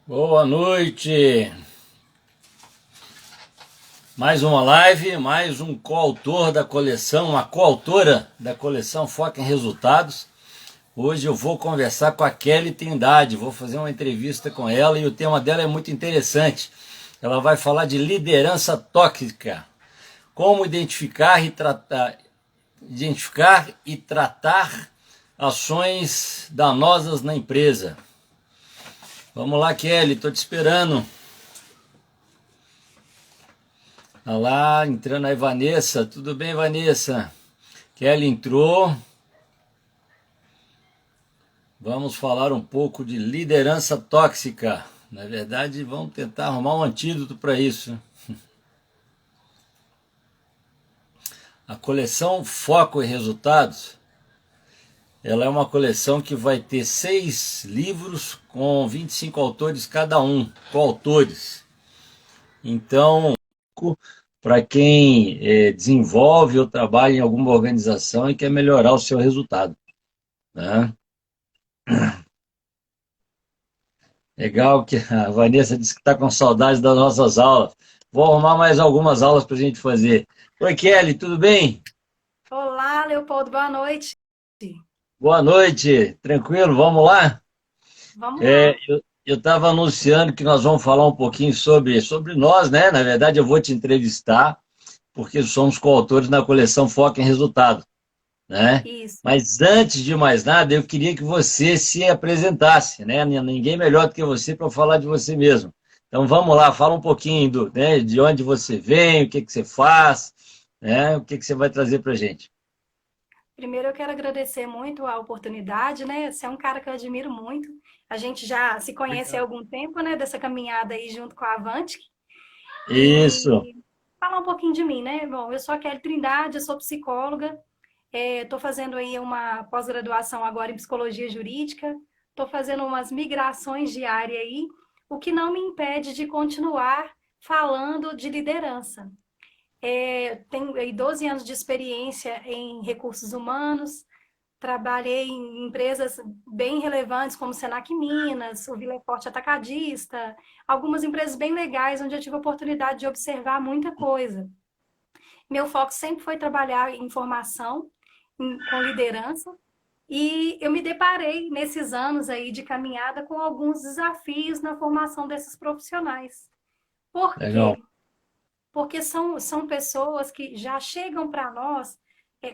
Boa noite. Mais uma live, mais um coautor da coleção, uma coautora da coleção Foca em Resultados. Hoje eu vou conversar com a Kelly Trindade, vou fazer uma entrevista com ela e o tema dela é muito interessante. Ela vai falar de liderança tóxica, como identificar e tratar ações danosas na empresa. Vamos lá, Kelly, estou te esperando. Olha lá, entrando aí, Vanessa. Tudo bem, Vanessa? Kelly entrou. Vamos falar um pouco de liderança tóxica. Na verdade, vamos tentar arrumar um antídoto para isso. A coleção Foco e Resultados, ela é uma coleção que vai ter 6 livros com 25 autores cada um, coautores. Então, para quem desenvolve ou trabalha em alguma organização e quer melhorar o seu resultado, né? Legal que a Vanessa disse que está com saudade das nossas aulas. Vou arrumar mais algumas aulas para a gente fazer. Oi, Kelly, tudo bem? Olá, Leopoldo, boa noite. Boa noite, tranquilo, vamos lá? Vamos É, lá. eu estava anunciando que nós vamos falar um pouquinho sobre nós, né? Na verdade, eu vou te entrevistar, porque somos coautores na coleção Foca em Resultado, né? Isso. Mas antes de mais nada, eu queria que você se apresentasse, né? Ninguém melhor do que você para falar de você mesmo. Então vamos lá, fala um pouquinho né, de onde você vem, o que que você faz, né? O que que você vai trazer para a gente. Primeiro eu quero agradecer muito a oportunidade, né? Você é um cara que eu admiro muito. A gente já se conhece há Obrigado. algum tempo, né? Dessa caminhada aí junto com a Avante. Isso. E falar um pouquinho de mim, né? Bom, eu sou a Kelly Trindade, eu sou psicóloga. Estou fazendo aí uma pós-graduação agora em psicologia jurídica. Estou fazendo umas migrações de área aí, o que não me impede de continuar falando de liderança. Tenho aí 12 anos de experiência em recursos humanos, trabalhei em empresas bem relevantes como Senac Minas, o Vila Forte Atacadista, algumas empresas bem legais onde eu tive a oportunidade de observar muita coisa. Meu foco sempre foi trabalhar em formação, com liderança, e eu me deparei nesses anos aí de caminhada com alguns desafios na formação desses profissionais. Por Legal. quê? Porque são pessoas que já chegam para nós,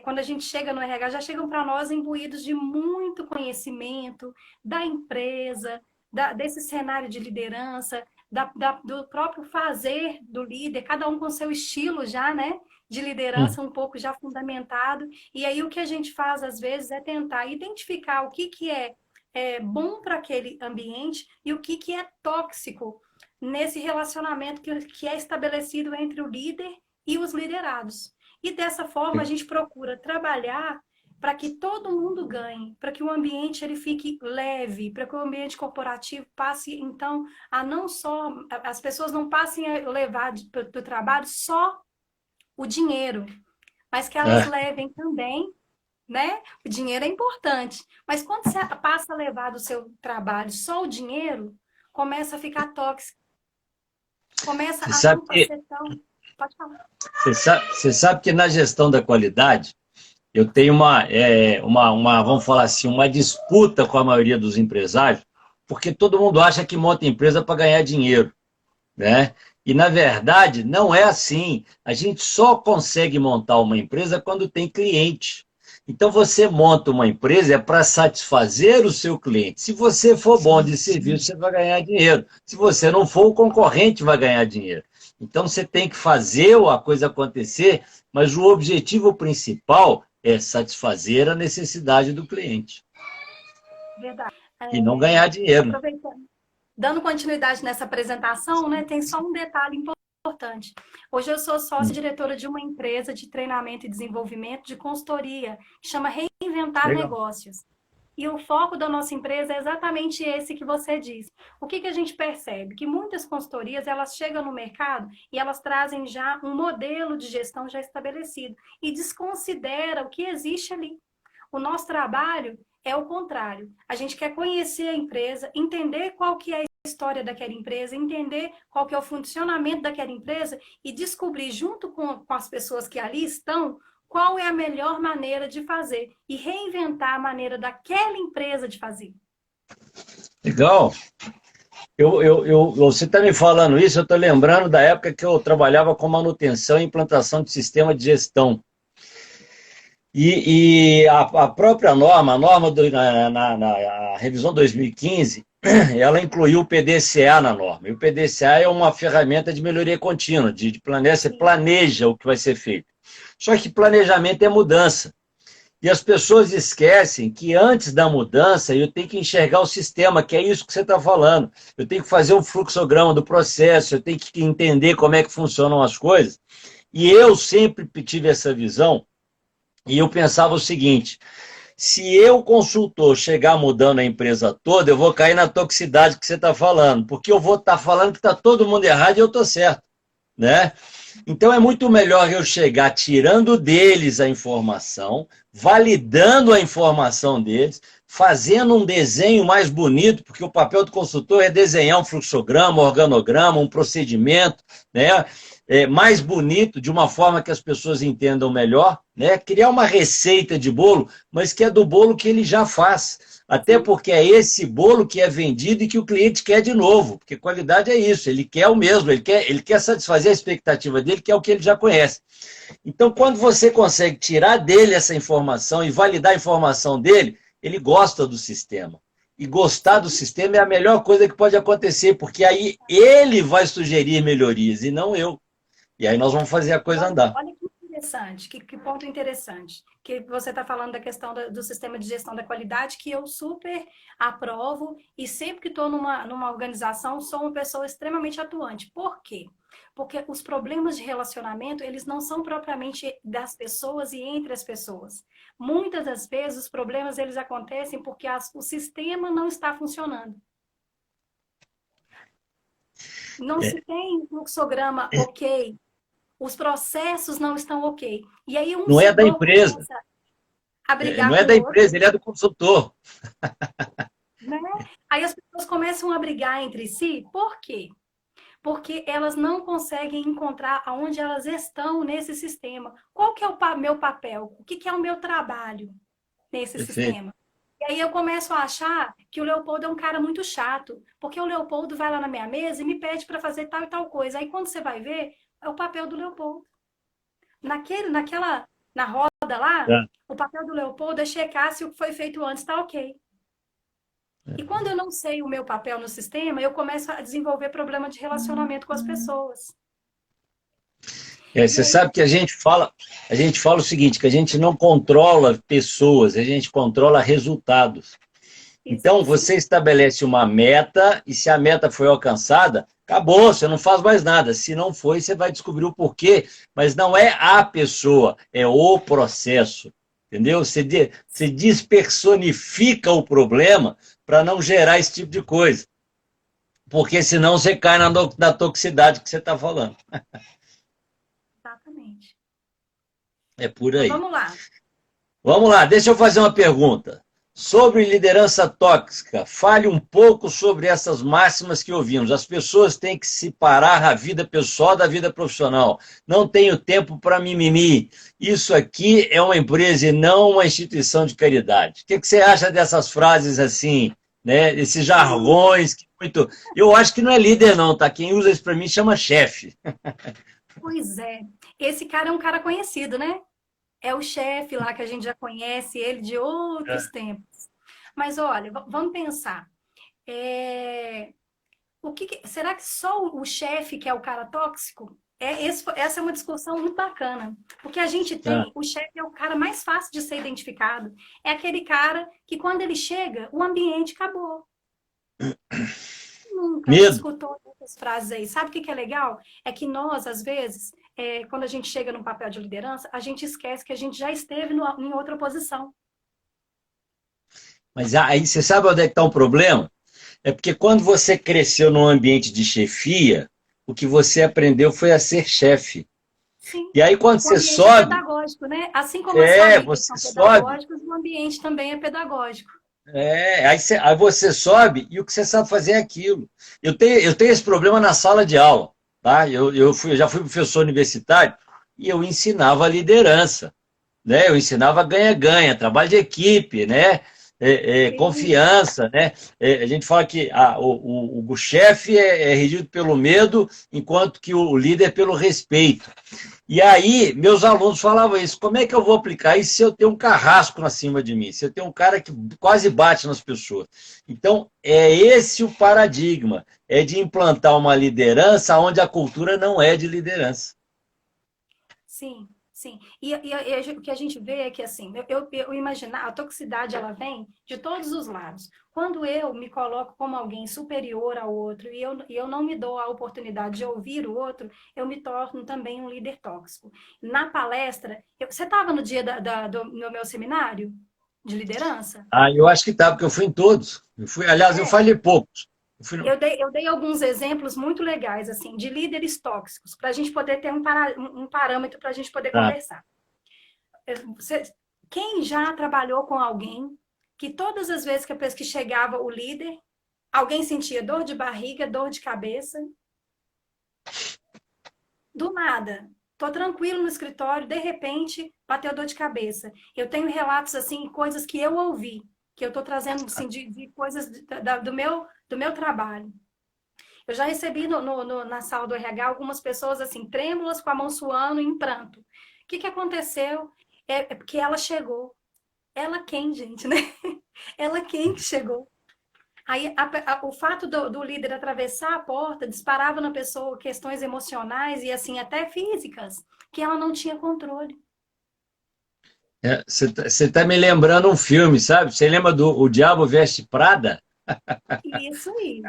quando a gente chega no RH, já chegam para nós imbuídos de muito conhecimento da empresa, desse cenário de liderança, do próprio fazer do líder, cada um com seu estilo já, né? De Hum. liderança um pouco já fundamentado. E aí o que a gente faz, às vezes, é tentar identificar o que é bom para aquele ambiente e o que é tóxico nesse relacionamento que é estabelecido entre o líder e os liderados. E dessa forma a gente procura trabalhar para que todo mundo ganhe, para que o ambiente ele fique leve, para que o ambiente corporativo passe então a não só as pessoas não passem a levar para o trabalho só o dinheiro, mas que elas É, levem também, né? O dinheiro é importante, mas quando você passa a levar do seu trabalho só o dinheiro, começa a ficar tóxico, começa você a sabe não que, ser tão. Pode falar. você sabe que na gestão da qualidade, eu tenho vamos falar assim, uma disputa com a maioria dos empresários, porque todo mundo acha que monta empresa para ganhar dinheiro, né? E na verdade não é assim. A gente só consegue montar uma empresa quando tem cliente. Então você monta uma empresa é para satisfazer o seu cliente. Se você for bom de serviço, você vai ganhar dinheiro. Se você não for, o concorrente vai ganhar dinheiro. Então você tem que fazer a coisa acontecer, mas o objetivo principal é satisfazer a necessidade do cliente Verdade. e não ganhar dinheiro. Aproveitando, dando continuidade nessa apresentação, né, tem só um detalhe importante. Hoje eu sou sócia-diretora de uma empresa de treinamento e desenvolvimento de consultoria, que chama Reinventar Legal. Negócios. E o foco da nossa empresa é exatamente esse que você disse. O que a gente percebe? Que muitas consultorias, elas chegam no mercado e elas trazem já um modelo de gestão já estabelecido e desconsidera o que existe ali. O nosso trabalho é o contrário. A gente quer conhecer a empresa, entender qual que é a história daquela empresa, entender qual que é o funcionamento daquela empresa e descobrir, junto com as pessoas que ali estão, qual é a melhor maneira de fazer e reinventar a maneira daquela empresa de fazer. Legal. Você está me falando isso, eu estou lembrando da época que eu trabalhava com manutenção e implantação de sistema de gestão. E a própria norma, a revisão 2015, ela incluiu o PDCA na norma. E o PDCA é uma ferramenta de melhoria contínua, de planejar, você planeja o que vai ser feito. Só que planejamento é mudança. E as pessoas esquecem que antes da mudança eu tenho que enxergar o sistema, que é isso que você está falando. Eu tenho que fazer um fluxograma do processo, eu tenho que entender como é que funcionam as coisas. E eu sempre tive essa visão, e eu pensava o seguinte: se eu, consultor, chegar mudando a empresa toda, eu vou cair na toxicidade que você está falando, porque eu vou estar falando que está todo mundo errado e eu estou certo, né? Então é muito melhor eu chegar tirando deles a informação, validando a informação deles, fazendo um desenho mais bonito, porque o papel do consultor é desenhar um fluxograma, um organograma, um procedimento, né? Mais bonito, de uma forma que as pessoas entendam melhor, né? Criar uma receita de bolo, mas que é do bolo que ele já faz. Até porque é esse bolo que é vendido e que o cliente quer de novo, porque qualidade é isso, ele quer o mesmo, ele quer satisfazer a expectativa dele, que é o que ele já conhece. Então, quando você consegue tirar dele essa informação e validar a informação dele, ele gosta do sistema. E gostar do sistema é a melhor coisa que pode acontecer, porque aí ele vai sugerir melhorias e não eu. E aí nós vamos fazer a coisa andar. Olha que interessante, que ponto interessante. Que você está falando da questão do sistema de gestão da qualidade, que eu super aprovo, e sempre que estou numa organização, sou uma pessoa extremamente atuante. Por quê? Porque os problemas de relacionamento, eles não são propriamente das pessoas e entre as pessoas. Muitas das vezes, os problemas eles acontecem porque o sistema não está funcionando. Não se tem um fluxograma ok, os processos não estão ok. E aí não é da empresa. A brigar não é da empresa, ele é do consultor. Né? Aí as pessoas começam a brigar entre si, por quê? Porque elas não conseguem encontrar aonde elas estão nesse sistema. Qual que é o meu papel? O que é o meu trabalho nesse sistema? E aí eu começo a achar que o Leopoldo é um cara muito chato, porque o Leopoldo vai lá na minha mesa e me pede para fazer tal e tal coisa. Aí quando você vai ver, é o papel do Leopoldo. Na roda lá, o papel do Leopoldo é checar se o que foi feito antes está ok. E quando eu não sei o meu papel no sistema, eu começo a desenvolver problema de relacionamento com as pessoas. Você sabe que a gente fala o seguinte, que a gente não controla pessoas, a gente controla resultados. Então, você estabelece uma meta, e se a meta foi alcançada, acabou, você não faz mais nada. Se não foi, você vai descobrir o porquê, mas não é a pessoa, é o processo. Entendeu? Você despersonifica o problema para não gerar esse tipo de coisa. Porque senão você cai na toxicidade que você está falando. Exatamente. É por aí. Então, vamos lá. Vamos lá, deixa eu fazer uma pergunta. Sobre liderança tóxica, fale um pouco sobre essas máximas que ouvimos. As pessoas têm que separar a vida pessoal da vida profissional. Não tenho tempo para mimimi. Isso aqui é uma empresa e não uma instituição de caridade. O que você acha dessas frases assim, né? Esses jargões que muito... Eu acho que não é líder não, tá? Quem usa isso para mim chama chefe. Pois é. Esse cara é um cara conhecido, né? É o chefe lá que a gente já conhece, ele de outros tempos. Mas olha, vamos pensar. Será que só o chefe que é o cara tóxico? Essa é uma discussão muito bacana. Porque a gente tem, o chefe é o cara mais fácil de ser identificado. É aquele cara que quando ele chega, o ambiente acabou. Nunca escutou essas frases aí. Sabe o que é legal? É que nós, às vezes, quando a gente chega num papel de liderança, a gente esquece que a gente já esteve em outra posição. Mas aí você sabe onde é que está o problema? É porque quando você cresceu num ambiente de chefia, o que você aprendeu foi a ser chefe. Sim. E aí quando você sobe... É pedagógico, né? Assim como as famílias são pedagógicas, o ambiente também é pedagógico. Aí você sobe e o que você sabe fazer é aquilo. Eu tenho esse problema na sala de aula, tá? Eu já fui professor universitário e eu ensinava liderança, né? Eu ensinava ganha-ganha, trabalho de equipe, né? Sim, Confiança, né? A gente fala que o chefe é regido pelo medo, enquanto que o líder é pelo respeito. E aí, meus alunos falavam isso, como é que eu vou aplicar isso se eu tenho um carrasco acima de mim, se eu tenho um cara que quase bate nas pessoas? Então, é esse o paradigma, é de implantar uma liderança onde a cultura não é de liderança. sim, sim. O que a gente vê é que, assim, eu imaginar, a toxicidade, ela vem de todos os lados. Quando eu me coloco como alguém superior ao outro e eu não me dou a oportunidade de ouvir o outro, eu me torno também um líder tóxico. Na palestra, você estava no dia do meu seminário de liderança? Ah, eu acho que tá, porque eu fui em todos. Aliás, eu É, falei poucos. eu dei alguns exemplos muito legais, assim, de líderes tóxicos, para a gente poder ter um parâmetro para a gente poder Tá. conversar. Você, quem já trabalhou com alguém que todas as vezes que chegava o líder, alguém sentia dor de barriga, dor de cabeça, do nada. Tô tranquilo no escritório, de repente bateu dor de cabeça. Eu tenho relatos assim, coisas que eu ouvi, que eu estou trazendo assim, de coisas do meu trabalho. Eu já recebi na sala do RH algumas pessoas assim, trêmulas, com a mão suando, em pranto. O que aconteceu? É porque ela chegou. Ela quem, gente, né? Ela quem que chegou? Aí o fato do líder atravessar a porta disparava na pessoa questões emocionais e assim até físicas que ela não tinha controle. Você tá me lembrando um filme, sabe? Você lembra do O Diabo Veste Prada? Isso aí.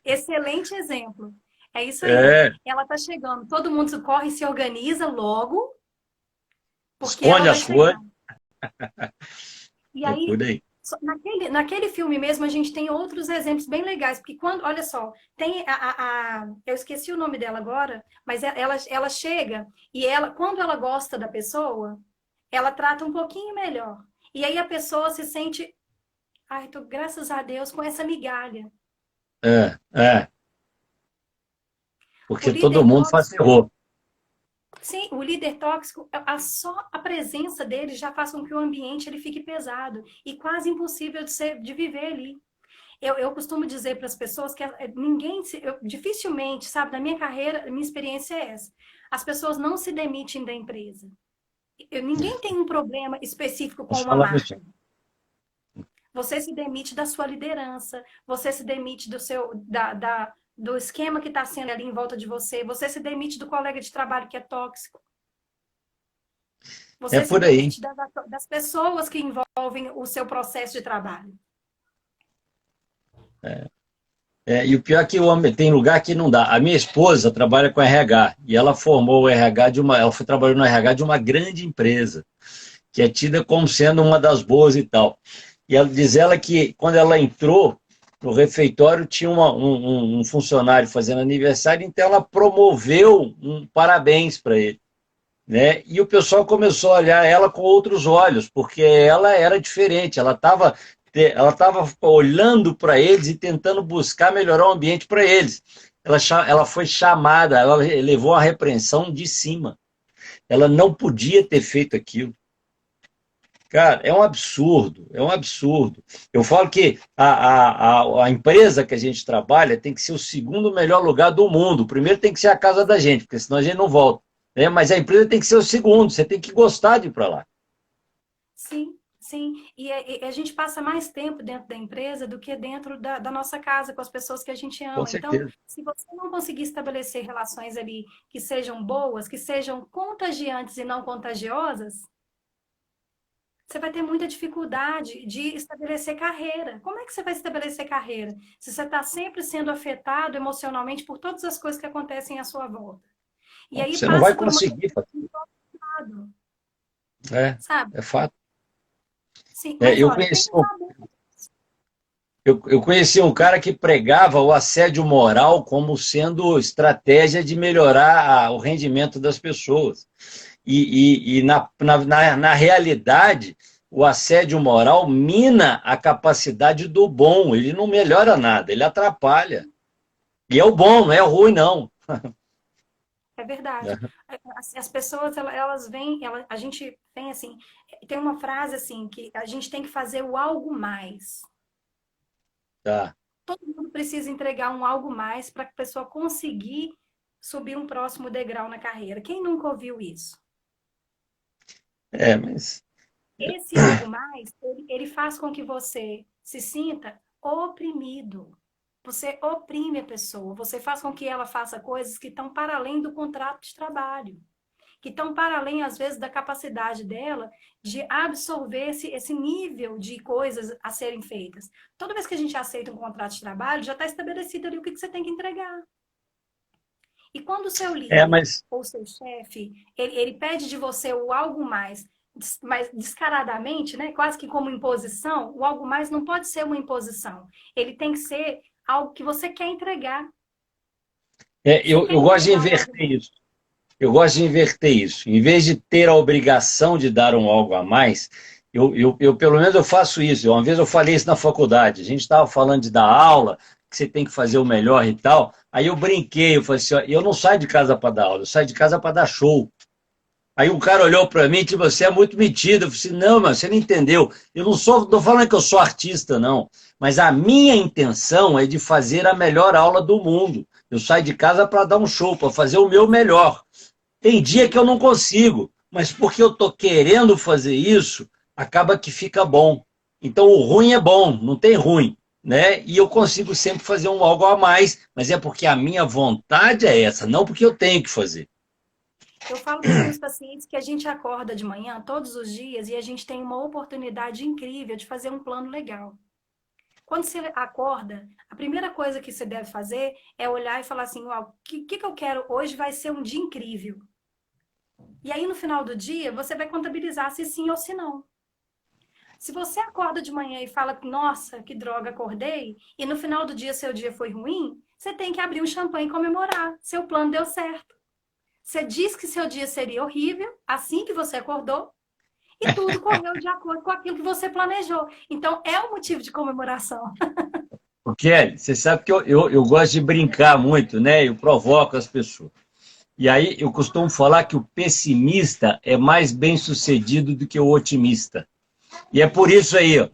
Excelente exemplo. É isso aí. É, Ela está chegando, todo mundo corre e se organiza logo, porque ela esconde vai as coisas. chegar. E É aí, por aí. naquele filme mesmo, a gente tem outros exemplos bem legais, porque quando, olha só, tem eu esqueci o nome dela agora, mas ela chega e quando ela gosta da pessoa, ela trata um pouquinho melhor. E aí a pessoa se sente, ai, tô, graças a Deus, com essa migalha. É, O porque todo líder mundo faz tóxico, terror. sim, o líder tóxico, só a presença dele já faz com que o ambiente ele fique pesado e quase impossível de viver ali. Eu costumo dizer para as pessoas que dificilmente, sabe, na minha carreira, minha experiência é essa. As pessoas não se demitem da empresa. Ninguém tem um problema específico com Nós uma falamos isso. marca. Você se demite da sua liderança, você se demite do esquema que está sendo ali em volta de você, você se demite do colega de trabalho que é tóxico, É você se por aí. demite das pessoas que envolvem o seu processo de trabalho. E o pior é que o homem tem lugar que não dá. A minha esposa trabalha com RH e ela formou o RH ela foi trabalhando no RH de uma grande empresa, que é tida como sendo uma das boas e tal. E ela diz ela que quando ela entrou no refeitório tinha um funcionário fazendo aniversário, então ela promoveu um parabéns para ele, né? E o pessoal começou a olhar ela com outros olhos, porque ela era diferente, ela estava olhando para eles e tentando buscar melhorar o ambiente para eles. Ela foi chamada, ela levou a repreensão de cima. Ela não podia ter feito aquilo. Cara, é um absurdo, é um absurdo. Eu falo que a empresa que a gente trabalha tem que ser o segundo melhor lugar do mundo. O primeiro tem que ser a casa da gente, porque senão a gente não volta. Né? Mas a empresa tem que ser o segundo, você tem que gostar de ir para lá. Sim, sim. E a gente passa mais tempo dentro da empresa do que dentro da nossa casa, com as pessoas que a gente Com ama. Então, certeza. se você não conseguir estabelecer relações ali que sejam boas, que sejam contagiantes e não contagiosas, você vai ter muita dificuldade de estabelecer carreira. Como é que você vai estabelecer carreira? Se você está sempre sendo afetado emocionalmente por todas as coisas que acontecem à sua volta. E aí Você não vai passa por uma conseguir questão fazer. de lado, É, sabe? é fato. Sim, É, mas olha, tem um lado. eu conheci um cara que pregava o assédio moral como sendo estratégia de melhorar o rendimento das pessoas. E na realidade, o assédio moral mina a capacidade do bom, ele não melhora nada, ele atrapalha. E é o bom, não é o ruim, não. É verdade. As pessoas, elas vêm, a gente vem assim, tem uma frase assim, que a gente tem que fazer o algo mais. Tá. Todo mundo precisa entregar um algo mais para a pessoa conseguir subir um próximo degrau na carreira. Quem nunca ouviu isso? É, mas... Esse algo mais, ele faz com que você se sinta oprimido. Você oprime a pessoa, você faz com que ela faça coisas que estão para além do contrato de trabalho, que estão para além, às vezes, da capacidade dela de absorver esse nível de coisas a serem feitas. Toda vez que a gente aceita um contrato de trabalho, já está estabelecido ali o que você tem que entregar. E quando o seu É, líder mas ou seu chefe, ele pede de você o algo mais, mas descaradamente, né, quase que como imposição, o algo mais não pode ser uma imposição. Ele tem que ser algo que você quer entregar. Você quer eu gosto de entregar um algo inverter mais. isso. Eu gosto de inverter isso. Em vez de ter a obrigação de dar um algo a mais, pelo menos eu faço isso. Uma vez eu falei isso na faculdade. A gente estava falando de dar aula, que você tem que fazer o melhor e tal. Aí eu brinquei, eu falei assim, ó, eu não saio de casa para dar aula, eu saio de casa para dar show. Aí o cara olhou para mim e disse, você é muito metido. Eu falei assim, não, mas você não entendeu. Eu não estou falando que eu sou artista, não. Mas a minha intenção é de fazer a melhor aula do mundo. Eu saio de casa para dar um show, para fazer o meu melhor. Tem dia que eu não consigo, mas porque eu estou querendo fazer isso, acaba que fica bom. Então o ruim é bom, não tem ruim, né? E eu consigo sempre fazer um algo a mais, mas é porque a minha vontade é essa, não porque eu tenho que fazer. Eu falo para os meus pacientes que a gente acorda de manhã todos os dias e a gente tem uma oportunidade incrível de fazer um plano legal. Quando você acorda, a primeira coisa que você deve fazer é olhar e falar assim: o que eu quero hoje vai ser um dia incrível. E aí, no final do dia, você vai contabilizar se sim ou se não. Se você acorda de manhã e fala, nossa, que droga, acordei, e no final do dia seu dia foi ruim, você tem que abrir um champanhe e comemorar. Seu plano deu certo. Você disse que seu dia seria horrível, assim que você acordou, e tudo correu de acordo com aquilo que você planejou. Então, é um motivo de comemoração. Porque você sabe que eu gosto de brincar muito, né? Eu provoco as pessoas. E aí eu costumo falar que o pessimista é mais bem-sucedido do que o otimista. E é por isso aí, ó.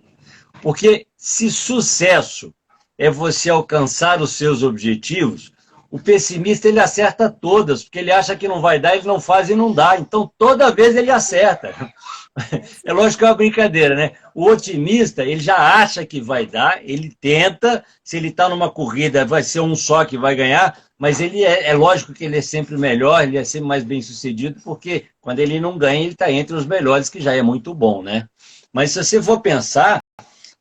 Porque se sucesso é você alcançar os seus objetivos, o pessimista ele acerta todas, porque ele acha que não vai dar, ele não faz e não dá. Então toda vez ele acerta. É lógico que é uma brincadeira, né? O otimista, ele já acha que vai dar, ele tenta, se ele está numa corrida, vai ser um só que vai ganhar, mas ele é lógico que ele é sempre melhor, ele é sempre mais bem sucedido, porque quando ele não ganha, ele está entre os melhores, que já é muito bom, né? Mas se você for pensar,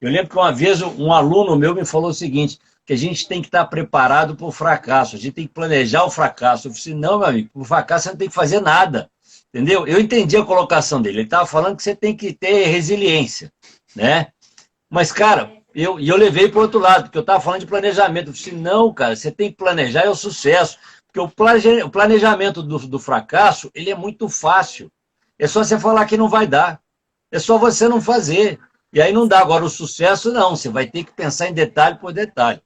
eu lembro que uma vez um aluno meu me falou o seguinte, que a gente tem que estar preparado para o fracasso, a gente tem que planejar o fracasso. Eu falei assim, não, meu amigo, para o fracasso você não tem que fazer nada. Entendeu? Eu entendi a colocação dele. Ele estava falando que você tem que ter resiliência, né? Mas, cara, eu levei para o outro lado, porque eu estava falando de planejamento. Eu disse, não, cara, você tem que planejar é o sucesso. Porque o planejamento do fracasso, ele é muito fácil. É só você falar que não vai dar. É só você não fazer. E aí não dá. Agora, o sucesso, não. Você vai ter que pensar em detalhe por detalhe.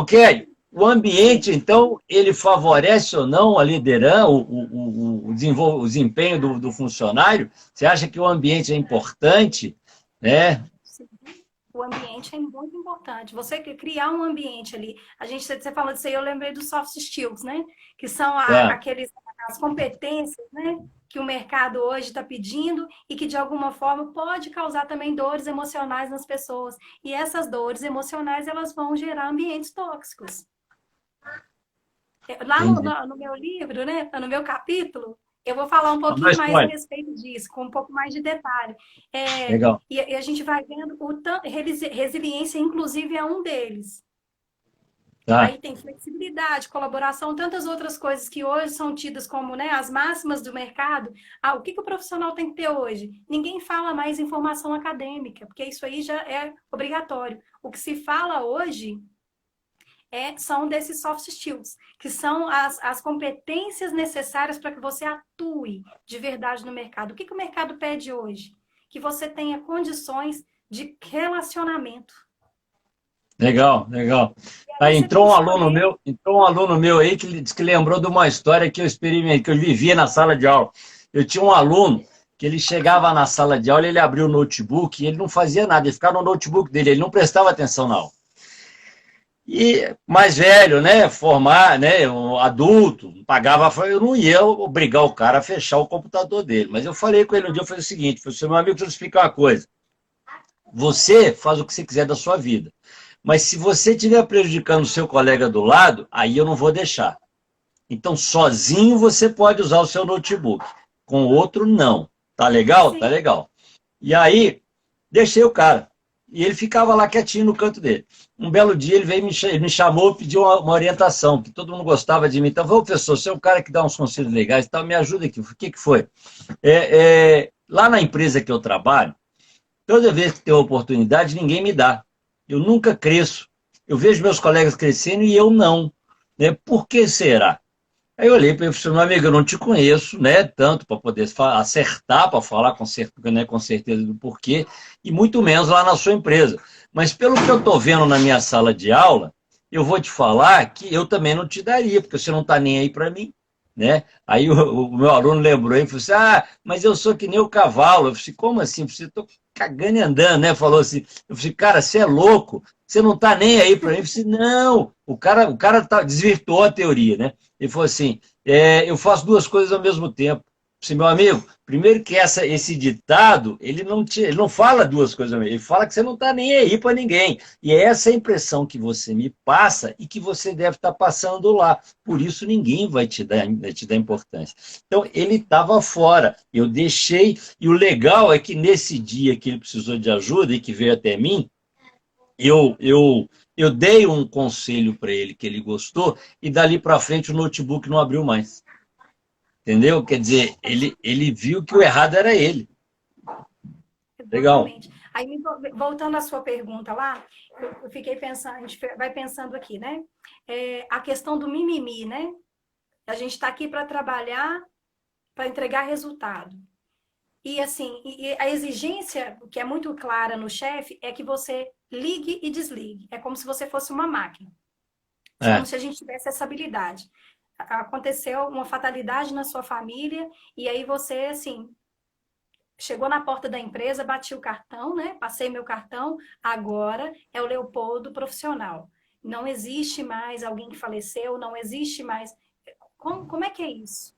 Kelly, o ambiente, então, ele favorece ou não a liderança, o desempenho do funcionário? Você acha que o ambiente é importante, né? Sim. O ambiente é muito importante. Você criar um ambiente ali. Você falou disso aí, eu lembrei dos soft skills, né? Que são Tá. as competências, né? Que o mercado hoje está pedindo e que, de alguma forma, pode causar também dores emocionais nas pessoas. E essas dores emocionais, elas vão gerar ambientes tóxicos. Lá Entendi. no meu livro, né? No meu capítulo, eu vou falar um Não dá pouquinho mais a spoiler. respeito disso, com um pouco mais de detalhe. Legal. E a gente vai vendo resiliência, inclusive, é um deles. Tá. Aí tem flexibilidade, colaboração, tantas outras coisas que hoje são tidas como, né, as máximas do mercado. Ah, o que o profissional tem que ter hoje? Ninguém fala mais em formação acadêmica, porque isso aí já é obrigatório. O que se fala hoje são desses soft skills, que são as competências necessárias para que você atue de verdade no mercado. O que o mercado pede hoje? que você tenha condições de relacionamento. Legal, legal. E aí Aí você tem que escolher. entrou um aluno meu aí que disse que lembrou de uma história que eu experimentei, que eu vivia na sala de aula. Eu tinha um aluno que ele chegava na sala de aula, ele abria o notebook e ele não fazia nada, ele ficava no notebook dele, ele não prestava atenção na aula. E mais velho, né, formar, né, um adulto, pagava, eu não ia obrigar o cara a fechar o computador dele. Mas eu falei com ele um dia, eu falei o seguinte, falei, meu amigo, deixa eu te explicar uma coisa. Você faz o que você quiser da sua vida. Mas se você estiver prejudicando o seu colega do lado, aí eu não vou deixar. Então, sozinho você pode usar o seu notebook. Com o outro, não. Tá legal? Tá Sim. legal. E aí, deixei o cara. E ele ficava lá quietinho no canto dele. Um belo dia ele veio ele me chamou, pediu uma orientação, que todo mundo gostava de mim. Então, ô professor, você é um cara que dá uns conselhos legais, então me ajuda aqui. O que, que foi? Lá na empresa que eu trabalho, toda vez que tem oportunidade, ninguém me dá. Eu nunca cresço. Eu vejo meus colegas crescendo e eu não. Né? Por que será? Aí eu olhei para ele e falei, meu amigo, eu não te conheço, né? Tanto para poder acertar, para falar né, com certeza do porquê, e muito menos lá na sua empresa. Mas pelo que eu estou vendo na minha sala de aula, eu vou te falar que eu também não te daria, porque você não está nem aí para mim. Né? Aí o meu aluno lembrou e falou assim, mas eu sou que nem o cavalo. Eu falei, assim, como assim? Você estou cagando e andando, né? Falou assim, eu falei, cara, você é louco, você não está nem aí para mim. Eu falei, não, desvirtuou a teoria, né? Ele falou assim, eu faço duas coisas ao mesmo tempo. Eu falei, meu amigo, primeiro que esse ditado, ele não fala duas coisas ao mesmo tempo, ele fala que você não está nem aí para ninguém. E é essa a impressão que você me passa e que você deve estar passando lá. Por isso ninguém vai te dar importância. Então, ele estava fora. Eu deixei, e o legal é que nesse dia que ele precisou de ajuda e que veio até mim, eu dei um conselho para ele que ele gostou e dali para frente o notebook não abriu mais. Entendeu? Quer dizer, ele viu que o errado era ele. Legal. Exatamente. Aí, voltando à sua pergunta lá, eu fiquei pensando, a gente vai pensando aqui, né? A questão do mimimi, né? A gente está aqui para trabalhar, para entregar resultado. E assim, a exigência que é muito clara no chefe é que você ligue e desligue. É como se você fosse uma máquina. É como se a gente tivesse essa habilidade. Aconteceu uma fatalidade na sua família e aí você, assim, chegou na porta da empresa, bati o cartão, né? Passei meu cartão, agora é o Leopoldo profissional. Não existe mais alguém que faleceu, não existe mais. Como é que é isso?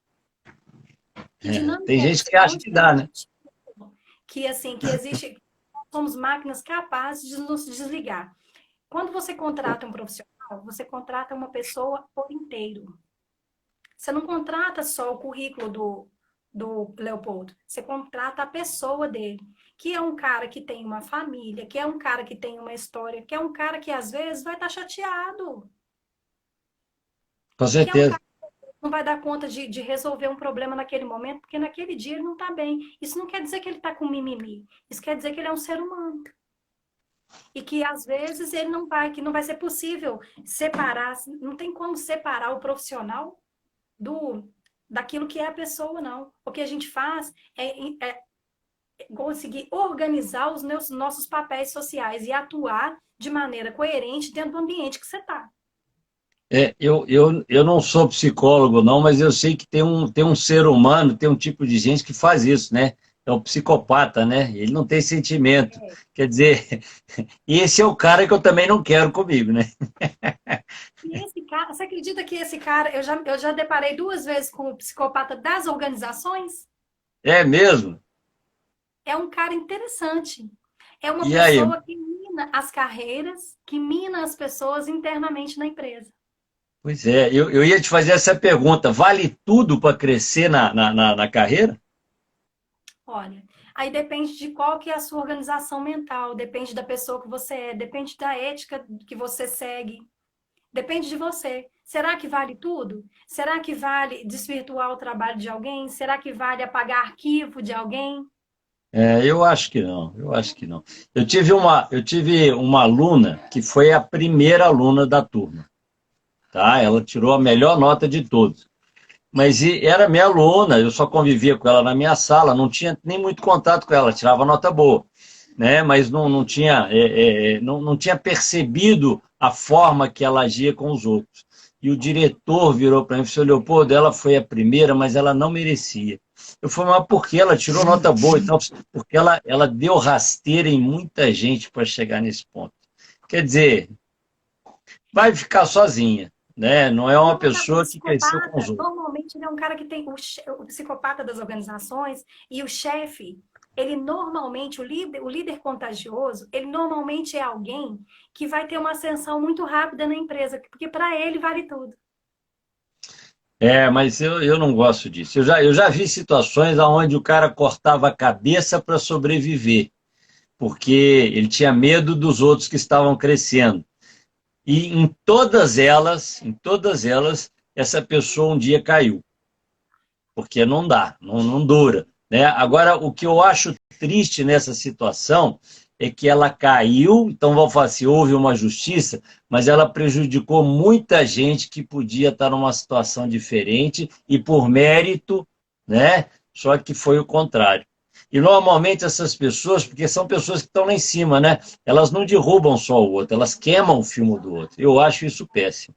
Que Tem dinâmica é gente essa? que acha que dá, né? Que assim, que existe, somos máquinas capazes de nos desligar. Quando você contrata um profissional, você contrata uma pessoa por inteiro. Você não contrata só o currículo do Leopoldo, você contrata a pessoa dele, que é um cara que tem uma família, que é um cara que tem uma história, que é um cara que às vezes vai estar chateado. Com Que é um certeza. cara que não vai dar conta de resolver um problema naquele momento, porque naquele dia ele não está bem. Isso não quer dizer que ele está com mimimi. Isso quer dizer que ele é um ser humano. E que às vezes ele não vai, que não vai ser possível separar, não tem como separar o profissional daquilo que é a pessoa, não. O que a gente faz é conseguir organizar os nossos papéis sociais e atuar de maneira coerente dentro do ambiente que você está. Eu não sou psicólogo, não, mas eu sei que tem um ser humano, tem um tipo de gente que faz isso, né? É o psicopata, né? Ele não tem sentimento. Quer dizer, e esse é o cara que eu também não quero comigo, né? E esse cara, você acredita que esse cara, eu já deparei 2 vezes com o psicopata das organizações? É mesmo? É um cara interessante. É uma E aí? pessoa que mina as carreiras, que mina as pessoas internamente na empresa. Pois é, eu ia te fazer essa pergunta. Vale tudo para crescer na carreira? Olha, aí depende de qual que é a sua organização mental, depende da pessoa que você é, depende da ética que você segue, depende de você. Será que vale tudo? Será que vale desvirtuar o trabalho de alguém? Será que vale apagar arquivo de alguém? Eu acho que não, eu acho que não. Eu tive uma aluna que foi a primeira aluna da turma, tá? Ela tirou a melhor nota de todos. Mas era minha aluna, eu só convivia com ela na minha sala, não tinha nem muito contato com ela, tirava nota boa, né? Mas não tinha, não tinha percebido a forma que ela agia com os outros. E o diretor virou para mim e falou: Leopoldo, ela foi a primeira, mas ela não merecia. Eu falei: mas por que ela tirou nota boa? Então, porque ela deu rasteira em muita gente para chegar nesse ponto. Quer dizer, vai ficar sozinha, né? Não é uma O pessoa que cresceu com os psicopata, outros. normalmente, ele é um cara que tem o psicopata das organizações e o chefe, ele normalmente, o líder contagioso, ele normalmente é alguém que vai ter uma ascensão muito rápida na empresa, porque para ele vale tudo. Mas eu não gosto disso. Eu já vi situações onde o cara cortava a cabeça para sobreviver, porque ele tinha medo dos outros que estavam crescendo. E em todas elas, essa pessoa um dia caiu, porque não dá, não dura, né? Agora, o que eu acho triste nessa situação é que ela caiu, então vamos falar assim, houve uma justiça, mas ela prejudicou muita gente que podia estar numa situação diferente e por mérito, né? Só que foi o contrário. E normalmente essas pessoas, porque são pessoas que estão lá em cima, né? Elas não derrubam só o outro, elas queimam o filme do outro. Eu acho isso péssimo.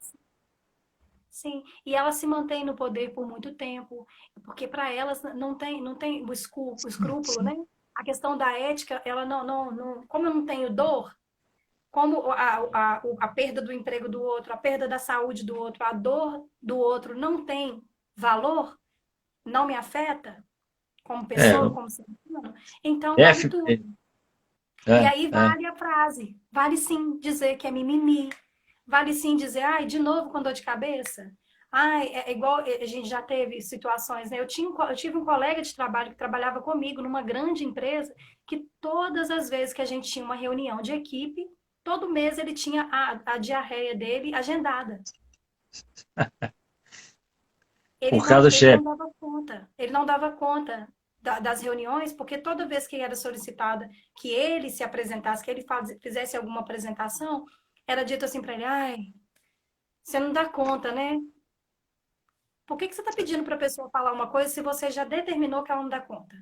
Sim, e ela se mantém no poder por muito tempo, porque para elas não tem o escrúpulo, né? A questão da ética, ela como eu não tenho dor, como a perda do emprego do outro, a perda da saúde do outro, a dor do outro não tem valor, não me afeta como É, pessoa, como ser humano, então vale F, tudo. E é, aí é. vale a frase, vale sim dizer que é mimimi, vale sim dizer, ai, de novo com dor de cabeça. Ai, é igual a gente já teve situações, né? Eu tive um colega de trabalho que trabalhava comigo numa grande empresa, que todas as vezes que a gente tinha uma reunião de equipe, todo mês ele tinha a diarreia dele agendada. Por causa do Ele não chefe. dava conta. Ele não dava conta das reuniões, porque toda vez que era solicitada que ele se apresentasse, que ele fizesse alguma apresentação, era dito assim para ele: ai, você não dá conta, né? Por que você está pedindo para a pessoa falar uma coisa se você já determinou que ela não dá conta?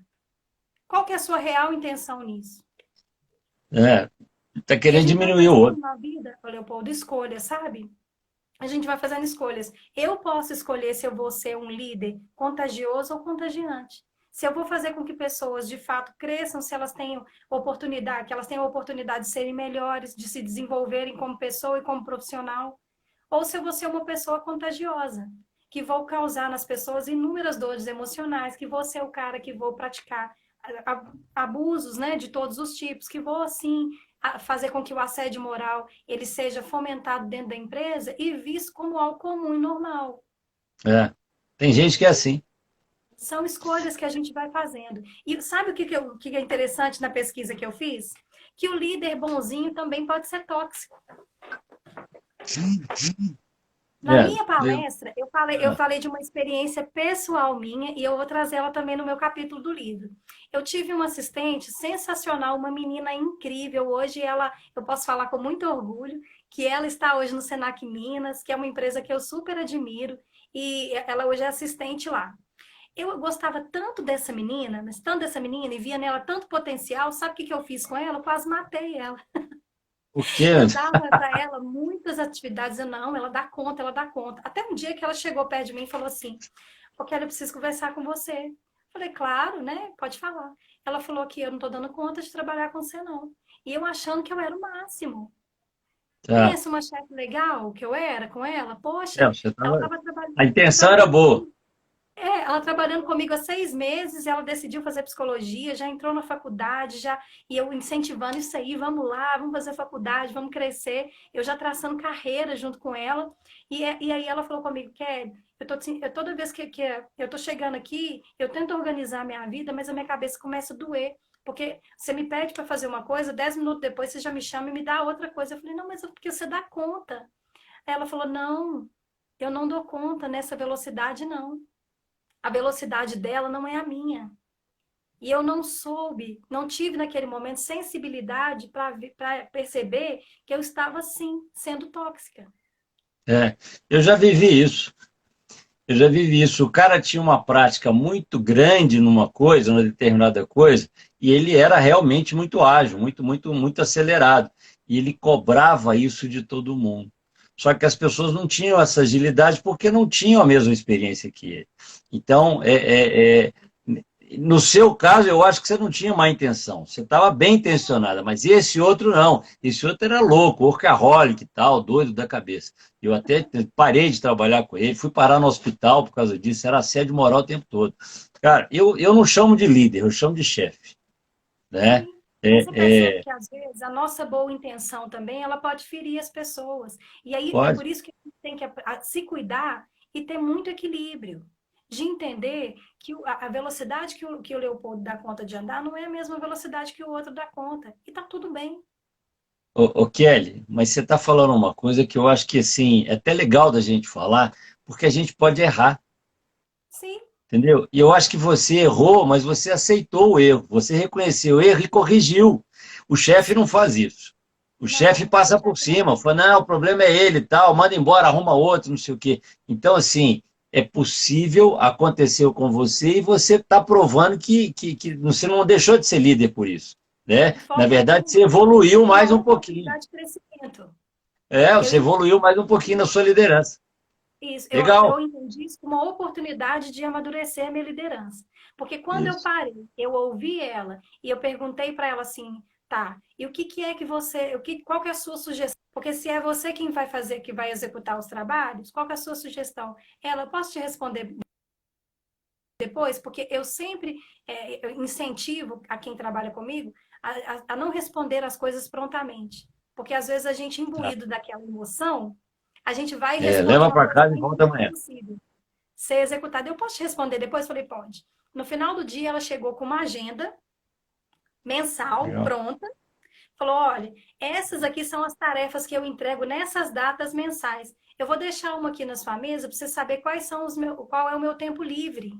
Qual que é a sua real intenção nisso? Está E a querendo gente vai diminuir o fazendo outro. na vida, ô Leopoldo, escolha, sabe? A gente vai fazendo escolhas. Eu posso escolher se eu vou ser um líder contagioso ou contagiante. Se eu vou fazer com que pessoas de fato cresçam, se elas tenham oportunidade, que elas tenham oportunidade de serem melhores, de se desenvolverem como pessoa e como profissional, ou se eu vou ser uma pessoa contagiosa, que vou causar nas pessoas inúmeras dores emocionais, que vou ser o cara que vou praticar abusos, né, de todos os tipos, que vou assim fazer com que o assédio moral ele seja fomentado dentro da empresa e visto como algo comum e normal. É. Tem gente que é assim. São escolhas que a gente vai fazendo. E sabe o que é interessante na pesquisa que eu fiz? Que o líder bonzinho também pode ser tóxico. Na É. minha palestra, eu falei de uma experiência pessoal minha e eu vou trazer ela também no meu capítulo do livro. Eu tive uma assistente sensacional, uma menina incrível. Hoje eu posso falar com muito orgulho que ela está hoje no Senac Minas, que é uma empresa que eu super admiro, e ela hoje é assistente lá. Eu gostava tanto dessa menina, mas tanto dessa menina e via nela tanto potencial. Sabe o que eu fiz com ela? Eu quase matei ela. O quê? Eu dava para ela muitas atividades, eu não, ela dá conta, ela dá conta. Até um dia que ela chegou perto de mim e falou assim: "Eu quero, eu preciso conversar com você." Falei: "Claro, né? Pode falar." Ela falou que eu não estou dando conta de trabalhar com você, não. E eu achando que eu era o máximo. Tá. Pensa uma chefe legal que eu era com ela. Poxa, Você ela tava... estava A intenção era trabalhando boa. ela trabalhando comigo há 6 meses, ela decidiu fazer psicologia, já entrou na faculdade, já e eu incentivando isso aí, vamos lá, vamos fazer faculdade, vamos crescer. Eu já traçando carreira junto com ela. E aí ela falou comigo, Kelly, toda vez que eu tô chegando aqui, eu tento organizar a minha vida, mas a minha cabeça começa a doer. Porque você me pede para fazer uma coisa, 10 minutos depois você já me chama e me dá outra coisa. Eu falei, não, mas porque você dá conta. Aí ela falou, não, eu não dou conta nessa velocidade, não. A velocidade dela não é a minha. E eu não soube, não tive naquele momento sensibilidade para perceber que eu estava, sim, sendo tóxica. Eu já vivi isso. Eu já vivi isso. O cara tinha uma prática muito grande numa coisa, numa determinada coisa, e ele era realmente muito ágil, muito acelerado. E ele cobrava isso de todo mundo. Só que as pessoas não tinham essa agilidade porque não tinham a mesma experiência que ele. Então, no seu caso, eu acho que você não tinha má intenção. Você estava bem intencionada, mas esse outro não. Esse outro era louco, workaholic e tal, doido da cabeça. Eu até parei de trabalhar com ele, fui parar no hospital por causa disso, era assédio moral o tempo todo. Cara, eu não chamo de líder, eu chamo de chefe, né? Sim. Você percebe É, é, que, às vezes, a nossa boa intenção também, ela pode ferir as pessoas. E aí, é pode. por isso que a gente tem que se cuidar e ter muito equilíbrio. De entender que a velocidade que o Leopoldo dá conta de andar não é a mesma velocidade que o outro dá conta. E tá tudo bem. Ô, Kelly, mas você está falando uma coisa que eu acho que assim, é até legal da gente falar, porque a gente pode errar. Sim, Entendeu? E eu acho que você errou, mas você aceitou o erro. Você reconheceu o erro e corrigiu. O chefe não faz isso. O chefe não. O passa por chefe não cima, faz. fala, não, o problema é ele e tal, manda embora, arruma outro, não sei o quê. Então, assim, é possível, aconteceu com você e você está provando que você não deixou de ser líder por isso. Né? De Na forma verdade, alguma. você Eu vi evoluiu como mais uma um pouquinho. oportunidade de crescimento. É, Eu você evoluiu mais um pouquinho na sua liderança. Isso, eu Legal. entendi isso como uma oportunidade de amadurecer a minha liderança. Porque quando eu Isso. parei, eu ouvi ela e eu perguntei para ela assim, tá, e o que que é que você, qual que é a sua sugestão? Porque se é você quem vai fazer, que vai executar os trabalhos, qual que é a sua sugestão? Ela, posso te responder depois? Porque eu sempre eu incentivo a quem trabalha comigo a não responder as coisas prontamente. Porque às vezes a gente, Tá. imbuído daquela emoção, a gente vai e É, responde leva uma para coisa casa que e ainda volta não é amanhã. possível ser executada. Eu posso te responder depois? Falei, pode. No final do dia, ela chegou com uma agenda mensal Legal. pronta. Falou, olha, essas aqui são as tarefas que eu entrego nessas datas mensais. Eu vou deixar uma aqui na sua mesa para você saber qual é o meu tempo livre.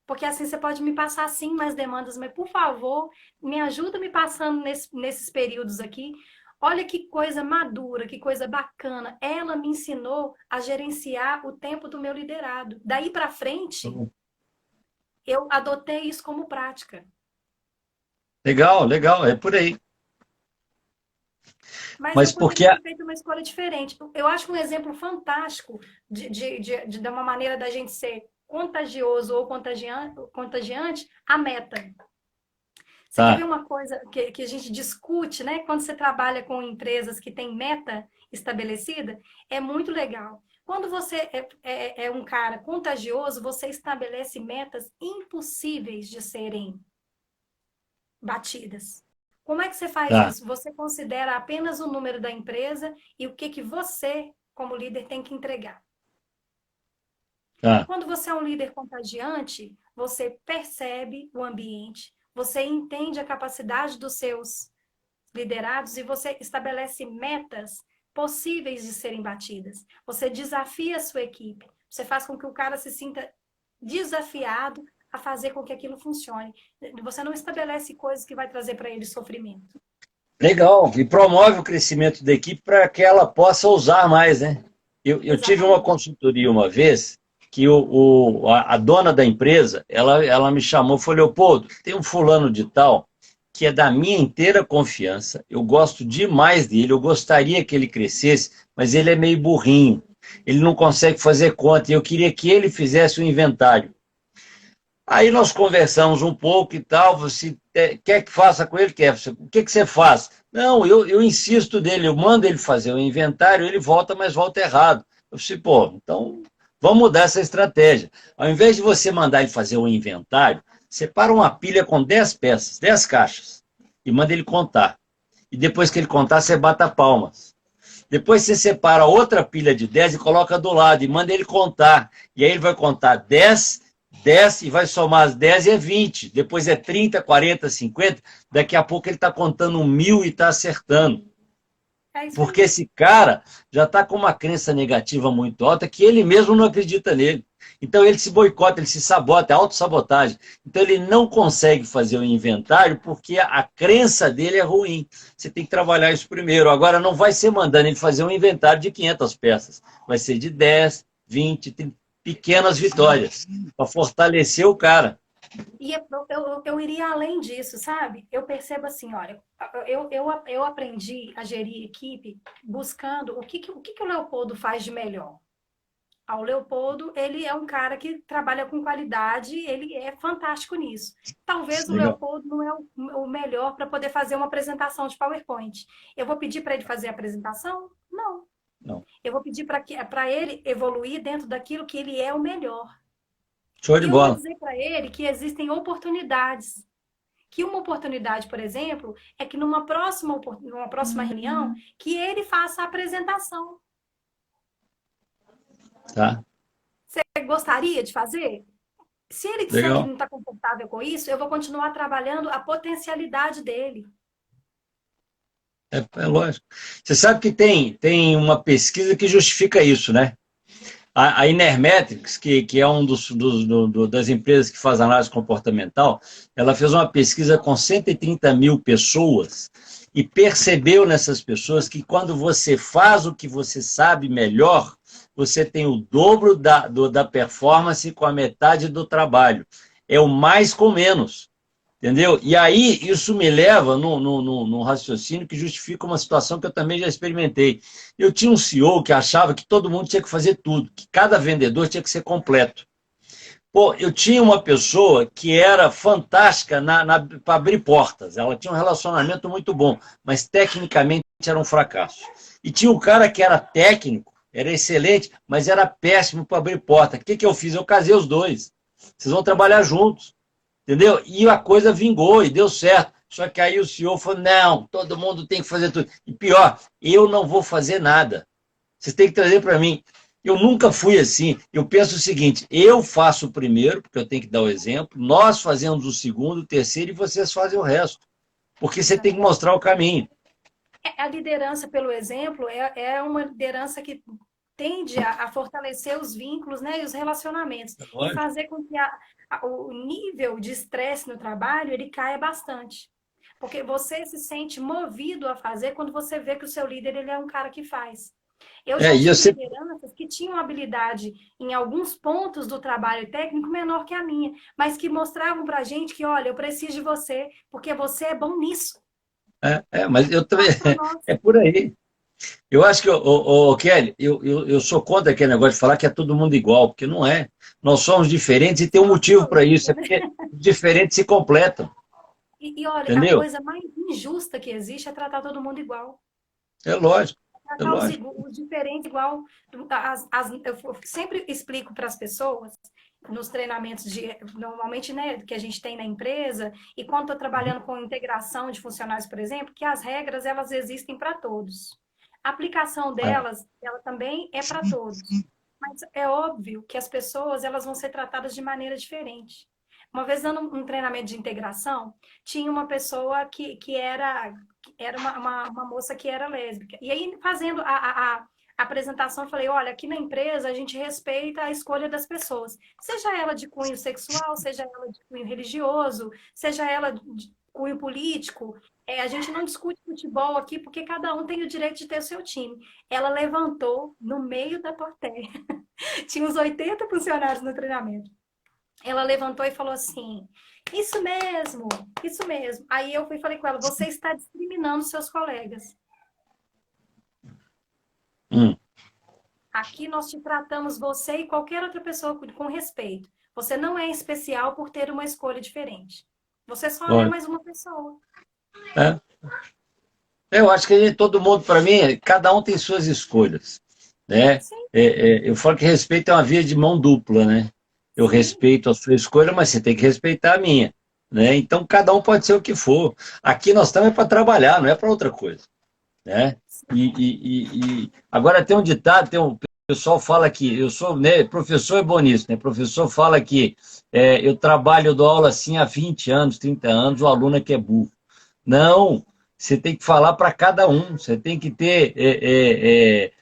Porque assim você pode me passar sim mais demandas, mas por favor, me ajuda me passando nesses períodos aqui. Olha que coisa madura, que coisa bacana. Ela me ensinou a gerenciar o tempo do meu liderado. Daí para frente, eu adotei isso como prática. Legal, legal, é por aí. Mas eu Mas porque. poderia ter feito uma escolha diferente. Eu acho um exemplo fantástico de uma maneira da gente ser contagioso ou contagiante, a meta. Você quer ver Tá, uma coisa que a gente discute, né? Quando você trabalha com empresas que têm meta estabelecida, é muito legal. Quando você é um cara contagioso, você estabelece metas impossíveis de serem batidas. Como é que você faz tá, isso? Você considera apenas o número da empresa e o que que você, como líder, tem que entregar. tá. Quando você é um líder contagiante, você percebe o ambiente, você entende a capacidade dos seus liderados e você estabelece metas possíveis de serem batidas. Você desafia a sua equipe. Você faz com que o cara se sinta desafiado a fazer com que aquilo funcione. Você não estabelece coisas que vai trazer para ele sofrimento. Legal. E promove o crescimento da equipe para que ela possa usar mais, né? Eu tive uma Exatamente. consultoria uma vez que a dona da empresa, ela me chamou e falou, Leopoldo, tem um fulano de tal que é da minha inteira confiança, eu gosto demais dele, eu gostaria que ele crescesse, mas ele é meio burrinho, ele não consegue fazer conta, e eu queria que ele fizesse o inventário. Aí nós conversamos um pouco e tal, você quer que faça com ele? Quer. O que, que você faz? Não, eu insisto dele, eu mando ele fazer o inventário, ele volta, mas volta errado. Eu disse, pô, então vamos mudar essa estratégia. Ao invés de você mandar ele fazer o inventário, separa uma pilha com 10 peças, 10 caixas, e manda ele contar. E depois que ele contar, você bata palmas. Depois você separa outra pilha de 10 e coloca do lado e manda ele contar. E aí ele vai contar 10 e vai somar as 10 e é 20. Depois é 30, 40, 50. Daqui a pouco ele está contando 1.000 e está acertando. É isso Porque aí. esse cara já está com uma crença negativa muito alta que ele mesmo não acredita nele. Então ele se boicota, ele se sabota, é autossabotagem. Então ele não consegue fazer o inventário porque a crença dele é ruim. Você tem que trabalhar isso primeiro. Agora não vai ser mandando ele fazer um inventário de 500 peças. Vai ser de 10, 20, 30. pequenas vitórias, para fortalecer o cara. E eu iria além disso, sabe? Eu percebo assim, olha, eu aprendi a gerir equipe buscando o que o Leopoldo faz de melhor. O Leopoldo, ele é um cara que trabalha com qualidade, ele é fantástico nisso. Talvez o Legal. Leopoldo não é o melhor para poder fazer uma apresentação de PowerPoint. Eu vou pedir para ele fazer a apresentação? Não. Não. Eu vou pedir para ele evoluir dentro daquilo que ele é o melhor. Show de E eu vou bola. dizer para ele que existem oportunidades. Que uma oportunidade, por exemplo, é que numa próxima reunião, que ele faça a apresentação. Tá? Você gostaria de fazer? Se ele disser que Legal. não está confortável com isso, eu vou continuar trabalhando a potencialidade dele. É lógico. Você sabe que tem uma pesquisa que justifica isso, né? A Inermetrics, que é um das empresas que faz análise comportamental, ela fez uma pesquisa com 130 mil pessoas e percebeu nessas pessoas que quando você faz o que você sabe melhor, você tem o dobro da performance com a metade do trabalho. É o mais com menos. Entendeu? E aí, isso me leva num raciocínio que justifica uma situação que eu também já experimentei. Eu tinha um CEO que achava que todo mundo tinha que fazer tudo, que cada vendedor tinha que ser completo. Pô, eu tinha uma pessoa que era fantástica para abrir portas. Ela tinha um relacionamento muito bom, mas tecnicamente era um fracasso. E tinha um cara que era técnico, era excelente, mas era péssimo para abrir porta. O que eu fiz? Eu casei os dois. Vocês vão trabalhar juntos. Entendeu? E a coisa vingou e deu certo. Só que aí o senhor falou, não, todo mundo tem que fazer tudo. E pior, eu não vou fazer nada. Vocês têm que trazer para mim. Eu nunca fui assim. Eu penso o seguinte, eu faço o primeiro, porque eu tenho que dar o exemplo, nós fazemos o segundo, o terceiro, e vocês fazem o resto. Porque você tem que mostrar o caminho. A liderança pelo exemplo é uma liderança que tende a fortalecer os vínculos, né, e os relacionamentos e fazer com que o nível de estresse no trabalho ele caia bastante. Porque você se sente movido a fazer quando você vê que o seu líder ele é um cara que faz. Eu já E eu tive sempre... lideranças que tinham habilidade em alguns pontos do trabalho técnico menor que a minha, mas que mostravam para a gente que, olha, eu preciso de você, porque você é bom nisso. mas eu também... É por aí. Eu acho que, Kelly, eu sou contra aquele negócio de falar que é todo mundo igual, porque não é. Nós somos diferentes e tem um motivo para isso, é porque os diferentes se completam. E olha, a Entendeu? coisa mais injusta que existe é tratar todo mundo igual. É lógico, é Tratar lógico. os diferentes igual. Eu sempre explico para as pessoas, nos treinamentos normalmente, né, que a gente tem na empresa, e quando estou trabalhando com integração de funcionários, por exemplo, que as regras elas existem para todos. A aplicação delas, ela também é para todos. Mas é óbvio que as pessoas elas vão ser tratadas de maneira diferente. Uma vez dando um treinamento de integração, tinha uma pessoa que era uma moça que era lésbica. E aí, fazendo a apresentação, eu falei, olha, aqui na empresa a gente respeita a escolha das pessoas. Seja ela de cunho sexual, seja ela de cunho religioso, seja ela de cunho político. A gente não discute futebol aqui porque cada um tem o direito de ter o seu time. Ela levantou no meio da plateia. Tinha uns 80 funcionários no treinamento. Ela levantou e falou assim, isso mesmo, isso mesmo. Aí eu fui e falei com ela, você está discriminando seus colegas. Aqui nós te tratamos, você e qualquer outra pessoa, com respeito. Você não é especial por ter uma escolha diferente. Você só é mais uma pessoa. Eu acho que todo mundo, para mim, cada um tem suas escolhas, né? Eu falo que respeito é uma via de mão dupla, né? Eu respeito a sua escolha, mas você tem que respeitar a minha, né? Então, cada um pode ser o que for. Aqui nós estamos para trabalhar, não é para outra coisa, né? Agora tem um ditado, o pessoal fala que eu sou, né, professor é bom nisso, né? Professor fala que eu trabalho, eu dou aula assim há 20 anos, 30 anos, o aluno é que é burro. Não, você tem que falar para cada um, você tem que ter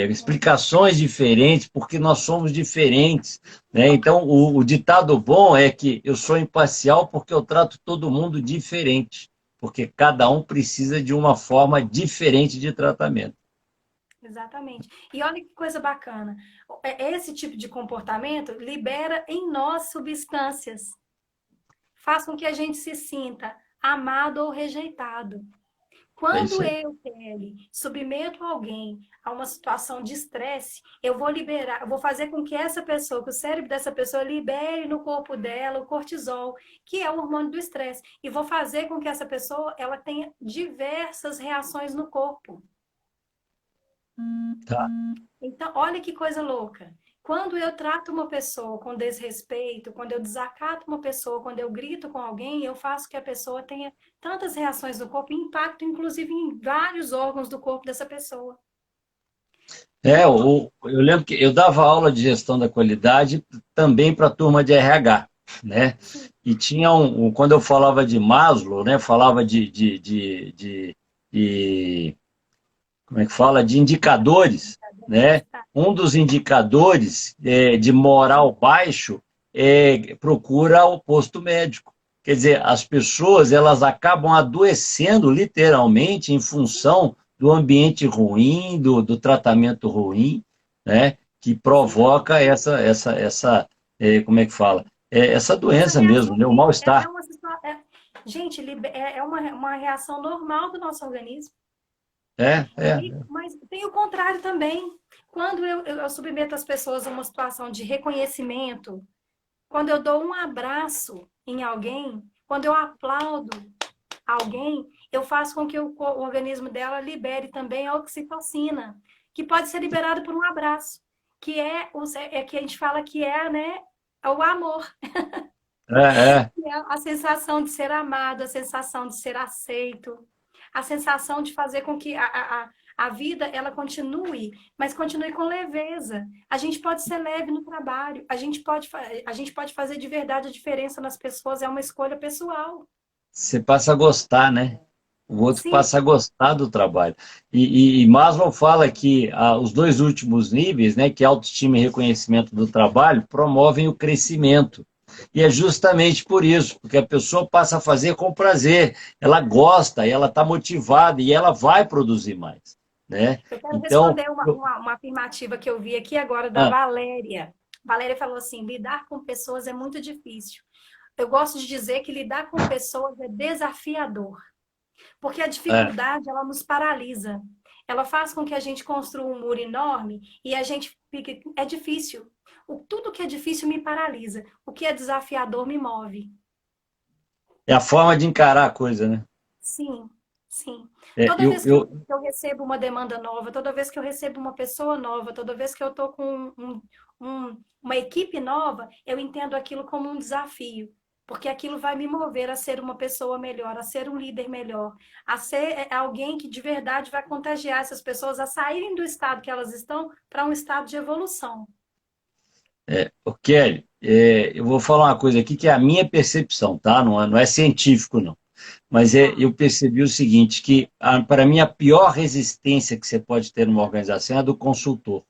explicações diferentes, porque nós somos diferentes, né? Então, o ditado bom é que eu sou imparcial porque eu trato todo mundo diferente, porque cada um precisa de uma forma diferente de tratamento. Exatamente. E olha que coisa bacana. Esse tipo de comportamento libera em nós substâncias. Faz com que a gente se sinta amado ou rejeitado. É isso Quando aí. eu, Kelly, submeto alguém a uma situação de estresse, eu vou liberar, eu vou fazer com que essa pessoa, que o cérebro dessa pessoa libere no corpo dela o cortisol, que é o hormônio do estresse, e vou fazer com que essa pessoa ela tenha diversas reações no corpo. Tá. Então, olha que coisa louca. Quando eu trato uma pessoa com desrespeito, quando eu desacato uma pessoa, quando eu grito com alguém, eu faço que a pessoa tenha tantas reações no corpo, impacto inclusive em vários órgãos do corpo dessa pessoa. Eu lembro que eu dava aula de gestão da qualidade também para a turma de RH, né? Sim, E tinha quando eu falava de Maslow, né? Falava de como é que fala? De indicadores, né? tá. Um dos indicadores de moral baixo procura o posto médico. Quer dizer, as pessoas elas acabam adoecendo literalmente em função do ambiente ruim, do tratamento ruim, né? Que Sim, provoca como é que fala? Essa essa doença mesmo, reação né? O é mal-estar. uma situação. Gente, é uma reação normal do nosso organismo. E, É. mas tem o contrário também. Quando eu submeto as pessoas a uma situação de reconhecimento, quando eu dou um abraço em alguém, quando eu aplaudo alguém, eu faço com que o organismo dela libere também a oxitocina, que pode ser liberada por um abraço, que é que a gente fala que é, né, é o amor, É. que é a sensação de ser amado, a sensação de ser aceito, a sensação de fazer com que a vida ela continue, mas continue com leveza. A gente pode ser leve no trabalho, a gente pode fazer de verdade a diferença nas pessoas, é uma escolha pessoal. Você passa a gostar, né? O outro Sim, passa a gostar do trabalho. E Maslow fala que os dois últimos níveis, né, que é autoestima e reconhecimento do trabalho, promovem o crescimento. E é justamente por isso, porque a pessoa passa a fazer com prazer, ela gosta, ela está motivada e ela vai produzir mais, né? eu quero Então, responder uma afirmativa que eu vi aqui agora da ah, Valéria. Valéria falou assim: lidar com pessoas é muito difícil. Eu gosto de dizer que lidar com pessoas é desafiador, porque a é, dificuldade ela nos paralisa. Ela faz com que a gente construa um muro enorme e a gente fique. É difícil. Tudo que é difícil me paralisa. O que é desafiador me move. é a forma de encarar a coisa, né? Sim, sim. É, Toda vez que eu recebo uma demanda nova, toda vez que eu recebo uma pessoa nova, toda vez que eu estou com uma equipe nova, eu entendo aquilo como um desafio. Porque aquilo vai me mover a ser uma pessoa melhor, a ser um líder melhor, a ser alguém que de verdade vai contagiar essas pessoas a saírem do estado que elas estão para um estado de evolução. Ô, Kelly, eu vou falar uma coisa aqui que é a minha percepção, tá? Não é científico, não. Mas Tá. eu percebi o seguinte, que para mim a pior resistência que você pode ter numa organização é a do consultor.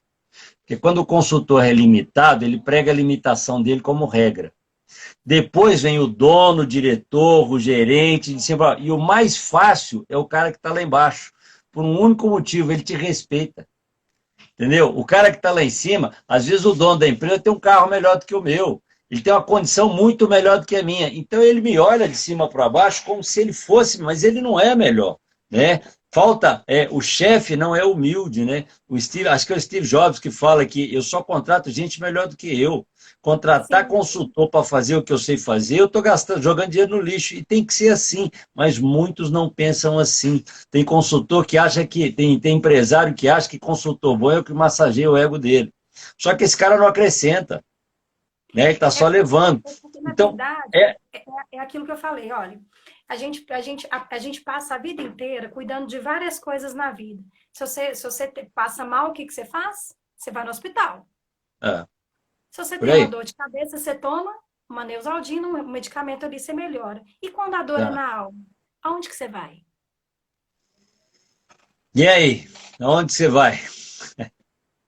Porque quando o consultor é limitado, ele prega a limitação dele como regra. Depois vem o dono, o diretor, o gerente, de cima, e o mais fácil é o cara que está lá embaixo. Por um único motivo, ele te respeita. Entendeu? O cara que está lá em cima, às vezes o dono da empresa tem um carro melhor do que o meu. Ele tem uma condição muito melhor do que a minha. Então ele me olha de cima para baixo como se ele fosse, mas ele não é melhor, né? Falta, o chefe não é humilde, né? Acho que é o Steve Jobs que fala que eu só contrato gente melhor do que eu. Contratar Sim. consultor para fazer o que eu sei fazer, eu estou gastando, jogando dinheiro no lixo. E tem que ser assim, mas muitos não pensam assim. Tem consultor que acha que, tem empresário que acha que consultor bom é o que massageia o ego dele. Só que esse cara não acrescenta, né? Ele está É só porque, levando. na Então, verdade, é, é aquilo que eu falei, olha, a gente passa a vida inteira cuidando de várias coisas na vida. Se você passa mal, o que que você faz? Você vai no hospital. é Se você por tem uma aí. dor de cabeça, você toma uma Neosaldina, um medicamento ali, você melhora. E quando a dor é É. na alma, aonde que você vai? E aí, aonde você vai?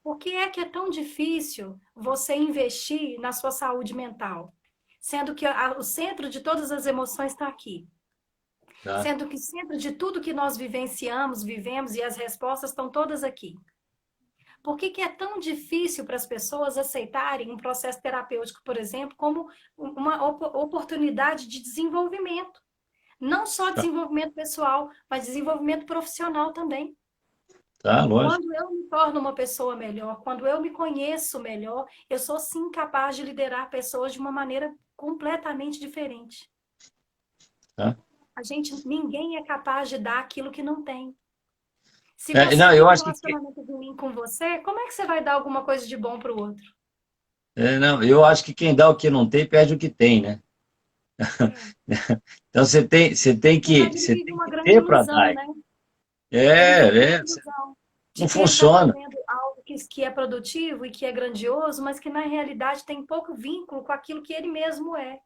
Por que é tão difícil você investir na sua saúde mental? Sendo que o centro de todas as emoções está aqui. Tá? Sendo que o centro de tudo que nós vivenciamos, vivemos e as respostas estão todas aqui. Por que que é tão difícil para as pessoas aceitarem um processo terapêutico, por exemplo, como uma oportunidade de desenvolvimento? Não só Tá, desenvolvimento pessoal, mas desenvolvimento profissional também. tá, lógico. Quando eu me torno uma pessoa melhor, quando eu me conheço melhor, eu sou sim capaz de liderar pessoas de uma maneira completamente diferente. Tá. Ninguém é capaz de dar aquilo que não tem. Se você Não, tem eu um acho que relacionamento ruim com você, como é que você vai dar alguma coisa de bom para o outro? não, eu acho que quem dá o que não tem perde o que tem, né? É. Então Verdade, ele você vive tem uma que grande ter para ilusão, dar. né? Ele vive uma É, ilusão de não que ele está funciona. fazendo algo que é produtivo e que é grandioso, mas que na realidade tem pouco vínculo com aquilo que ele mesmo é.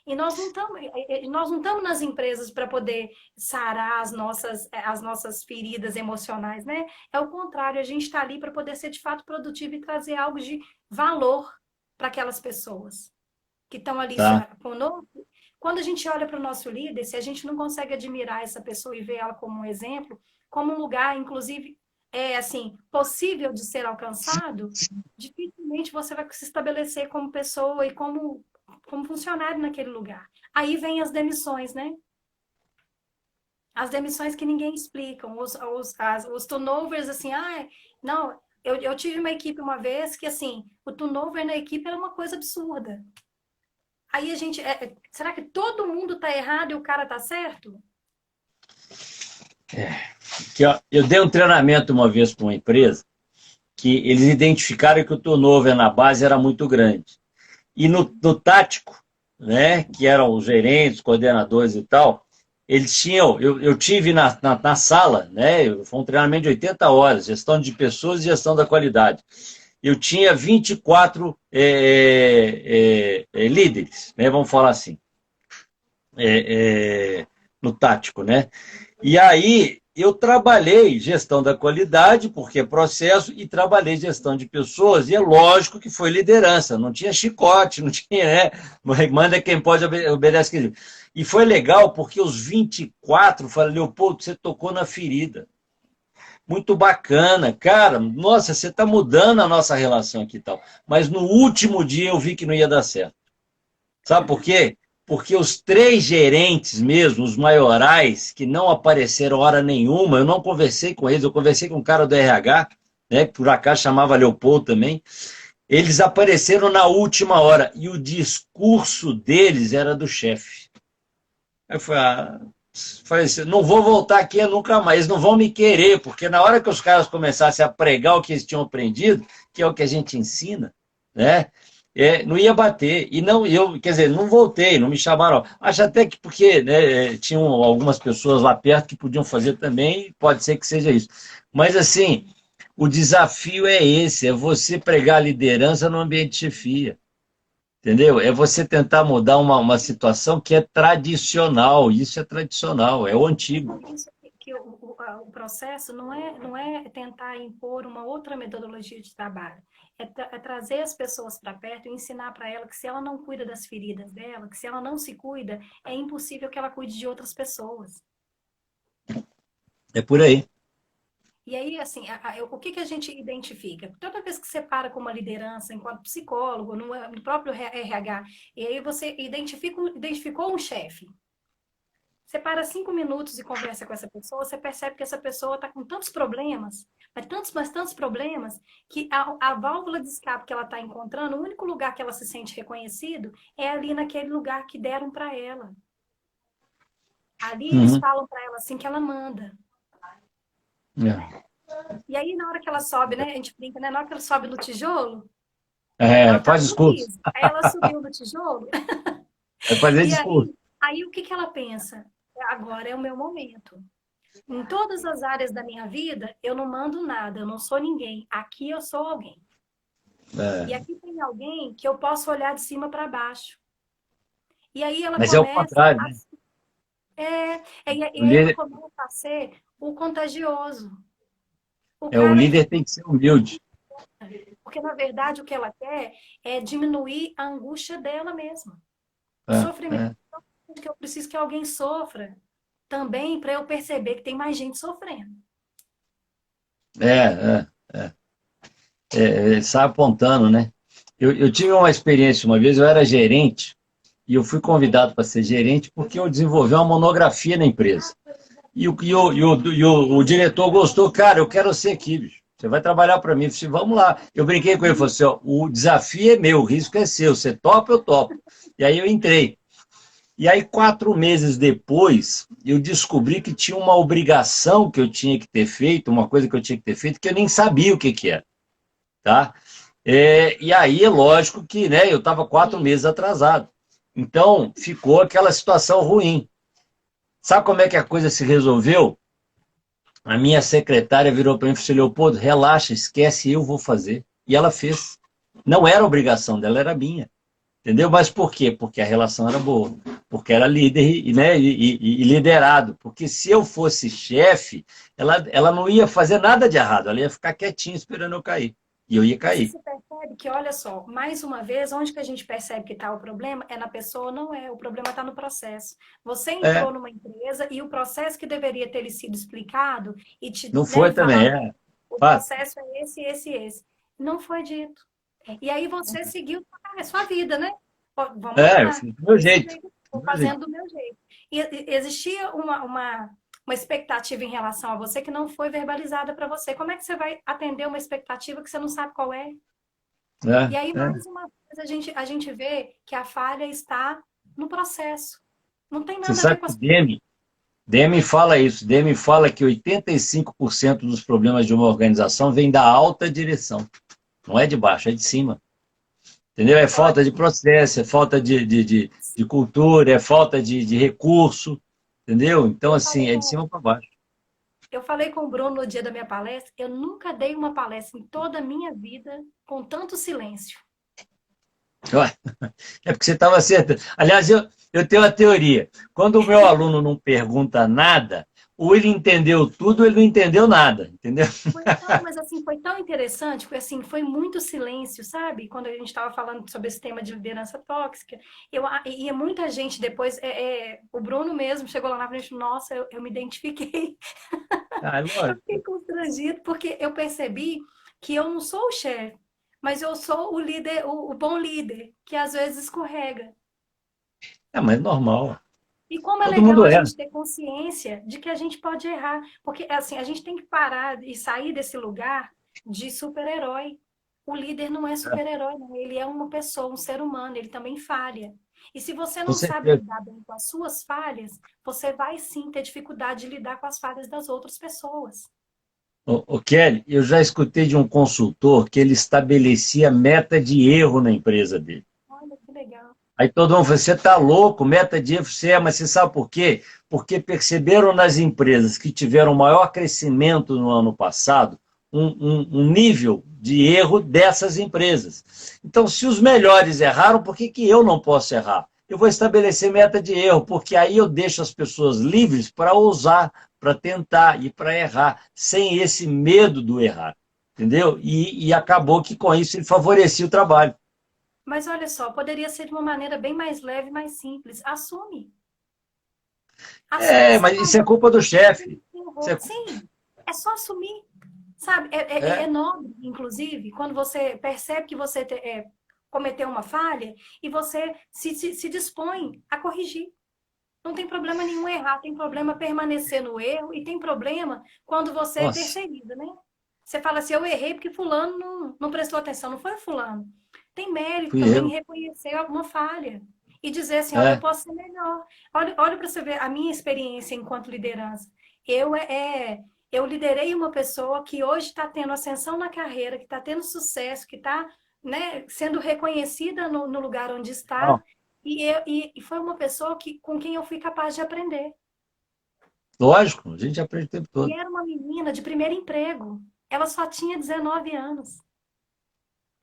E nós não estamos nas empresas para poder sarar as nossas feridas emocionais, né? É o contrário, a gente está ali para poder ser de fato produtivo e trazer algo de valor para aquelas pessoas que estão ali Tá. conosco. Quando a gente olha para o nosso líder, se a gente não consegue admirar essa pessoa e ver ela como um exemplo, como um lugar, inclusive, assim, possível de ser alcançado, dificilmente você vai se estabelecer como pessoa e como funcionário naquele lugar. Aí vem as demissões, né? As demissões que ninguém explica, os turnovers, assim, não, eu tive uma equipe uma vez que, assim, o turnover na equipe era uma coisa absurda. Aí a gente, será que todo mundo está errado e o cara está certo? Que, ó, eu dei um treinamento uma vez para uma empresa que eles identificaram que o turnover na base era muito grande. E no tático, né, que eram os gerentes, coordenadores e tal, eles tinham, eu tive na sala, né, foi um treinamento de 80 horas, gestão de pessoas e gestão da qualidade. Eu tinha 24 líderes, né, vamos falar assim, no tático, né? E aí eu trabalhei gestão da qualidade, porque é processo, e trabalhei gestão de pessoas, e é lógico que foi liderança, não tinha chicote, não tinha, né? Manda quem pode, obedece quem. E foi legal, porque os 24, falei, Leopoldo, você tocou na ferida. Muito bacana, cara. Nossa, você está mudando a nossa relação aqui e tal. Mas no último dia eu vi que não ia dar certo. Sabe por quê? Porque os três gerentes mesmo, os maiorais, que não apareceram hora nenhuma, eu não conversei com eles, eu conversei com o cara do RH, né, que por acaso chamava Leopoldo também, eles apareceram na última hora, e o discurso deles era do chefe. Aí eu falei assim, não vou voltar aqui nunca mais, eles não vão me querer, porque na hora que os caras começassem a pregar o que eles tinham aprendido, que é o que a gente ensina, né? Não ia bater. E não, eu, quer dizer, não voltei, não me chamaram. Acho até que porque, né, tinham algumas pessoas lá perto que podiam fazer também, pode ser que seja isso. Mas assim, o desafio é esse, é você pregar a liderança no ambiente de chefia. Entendeu? É você tentar mudar uma situação que é tradicional. Isso é tradicional, é o Por antigo. isso que o processo não é tentar impor uma outra metodologia de trabalho. É trazer as pessoas para perto e ensinar para ela que se ela não cuida das feridas dela, que se ela não se cuida, é impossível que ela cuide de outras pessoas. É por aí. E aí, assim, o que que a gente identifica? Toda vez que você para com uma liderança, enquanto psicólogo, no próprio RH, e aí você identificou um chefe. Você para 5 minutos e conversa com essa pessoa, você percebe que essa pessoa está com tantos problemas, mas tantos problemas, que a válvula de escape que ela está encontrando, o único lugar que ela se sente reconhecido é ali naquele lugar que deram para ela. Ali eles Uhum. falam para ela assim que ela manda. É. E aí, na hora que ela sobe, né? A gente brinca, né? Na hora que ela sobe no tijolo, ela tá Faz no discurso. piso. Aí ela subiu no tijolo, É fazer e discurso. aí o que que ela pensa? Agora é o meu momento. Em todas as áreas da minha vida, eu não mando nada, eu não sou ninguém. Aqui eu sou alguém. E É. aqui tem alguém que eu posso olhar de cima para baixo. E aí ela Mas é o começa contrário, a, né? e O aí ela líder, começa a ser o contagioso. O o cara que, líder tem que ser humilde. porque na verdade o que ela quer é diminuir a angústia dela mesma. O É, sofrimento é, que eu preciso que alguém sofra também para eu perceber que tem mais gente sofrendo. é, é. sai apontando, né? Eu tive uma experiência uma vez, eu era gerente, e eu fui convidado para ser gerente porque eu desenvolvi uma monografia na empresa. O diretor gostou, cara, eu quero ser aqui, bicho. Você vai trabalhar para mim. Eu falei, vamos lá. Eu brinquei com ele, falei assim, ó, o desafio é meu, o risco é seu. Você topa, eu topo. E aí eu entrei. E aí, 4 meses depois, eu descobri que tinha uma obrigação que eu tinha que ter feito, uma coisa que eu tinha que ter feito, que eu nem sabia o que que era, tá? E aí, é lógico que, né, eu estava 4 meses atrasado. Então, ficou aquela situação ruim. Sabe como é que a coisa se resolveu? A minha secretária virou para mim e falou assim, Leopoldo, relaxa, esquece, eu vou fazer. E ela fez. Não era obrigação dela, era minha. Entendeu? Mas por quê? Porque a relação era boa. Porque era líder, né, e liderado. Porque se eu fosse chefe, ela não ia fazer nada de errado. Ela ia ficar quietinha esperando eu cair. E eu ia Mas cair. você percebe que, olha só, mais uma vez, onde que a gente percebe que está o problema é na pessoa, não é. O problema está no processo. Você É, entrou numa empresa e o processo que deveria ter lhe sido explicado e te, não né, foi também. falado, É. o Fato. processo é esse, esse, esse. Não foi dito. E aí você seguiu a sua vida, né? Ó, vamos Eu lá, fiz do meu desse jeito. jeito, Do estou meu jeito. fazendo do meu jeito. E existia uma expectativa em relação a você que não foi verbalizada para você. Como é que você vai atender uma expectativa que você não sabe qual é? E aí, É. mais uma vez, a gente vê que a falha está no processo. Não tem Você nada a ver sabe com que as. Demi fala isso. Demi fala que 85% dos problemas de uma organização vem da alta direção. Não é de baixo, é de cima. Entendeu? É Olha, falta de processo, é falta de cultura, é falta de recurso. Entendeu? Então, eu assim, falei é de com, cima para baixo. eu falei com o Bruno no dia da minha palestra, eu nunca dei uma palestra em toda a minha vida com tanto silêncio. Ué, é porque você estava certo. Aliás, eu tenho uma teoria. Quando o meu aluno não pergunta nada, ou ele entendeu tudo, ou ele não entendeu nada. Entendeu? Não, mas assim, foi tão interessante, porque assim, foi muito silêncio, sabe? Quando a gente estava falando sobre esse tema de liderança tóxica, e muita gente depois, o Bruno mesmo chegou lá na frente, nossa, eu me identifiquei. Ah, é Eu lógico. fiquei constrangido, porque eu percebi que eu não sou o chefe, mas eu sou o líder, o bom líder, que às vezes escorrega. Mas é normal. E como é Todo legal mundo a erra. gente ter consciência de que a gente pode errar, porque assim, a gente tem que parar e sair desse lugar de super-herói. O líder não é super-herói, não. Ele é uma pessoa, um ser humano, ele também falha. E se você Com não sabe certeza. lidar bem com as suas falhas, você vai sim ter dificuldade de lidar com as falhas das outras pessoas. Kelly, eu já escutei de um consultor que ele estabelecia meta de erro na empresa dele. Olha que legal. Aí todo mundo falou, você está louco, meta de erro, mas você sabe por quê? Porque perceberam nas empresas que tiveram maior crescimento no ano passado, um nível de erro dessas empresas. Então, se os melhores erraram, por que que eu não posso errar? Eu vou estabelecer meta de erro, porque aí eu deixo as pessoas livres para ousar, para tentar e para errar, sem esse medo do errar. Entendeu? E acabou que com isso ele favorecia o trabalho. Mas olha só, poderia ser de uma maneira bem mais leve, mais simples. Assume. Assume que você Mas isso é falhou, culpa do assume chefe. que você Isso errou. é, Sim, é só assumir. Sabe, é é, nobre, inclusive, quando você percebe que você cometeu uma falha e você se dispõe a corrigir. Não tem problema nenhum errar, tem problema permanecer no erro e tem problema quando você nossa, terceiriza, né? Você fala assim, eu errei porque fulano não prestou atenção, não foi fulano. Tem mérito fui também em eu. reconhecer alguma falha e dizer assim, olha, eu É, posso ser melhor. Olha para você ver a minha experiência enquanto liderança. Eu eu liderei uma pessoa que hoje está tendo ascensão na carreira, que está tendo sucesso, que está, né, sendo reconhecida no lugar onde está, não, e foi uma pessoa com quem eu fui capaz de aprender. lógico, a gente aprende o tempo E todo. era uma menina de primeiro emprego. Ela só tinha 19 anos.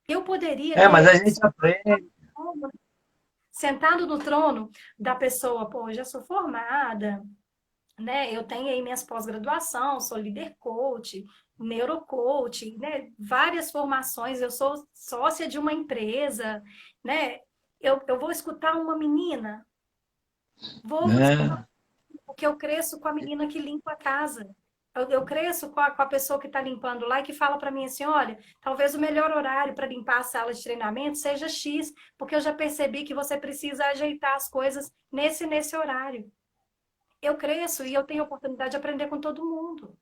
Eu poderia Mas a ter gente aprende. sentado no trono da pessoa, pô, eu já sou formada, né? Eu tenho aí minhas pós-graduação, sou líder coach, neurocoach, né? Várias formações, eu sou sócia de uma empresa, né? Eu vou escutar uma menina, vou escutar, É, porque eu cresço com a menina que limpa a casa. Eu cresço com a pessoa que está limpando lá e que fala para mim assim, olha, talvez o melhor horário para limpar a sala de treinamento seja X, porque eu já percebi que você precisa ajeitar as coisas nesse horário. Eu cresço e eu tenho a oportunidade de aprender com todo mundo.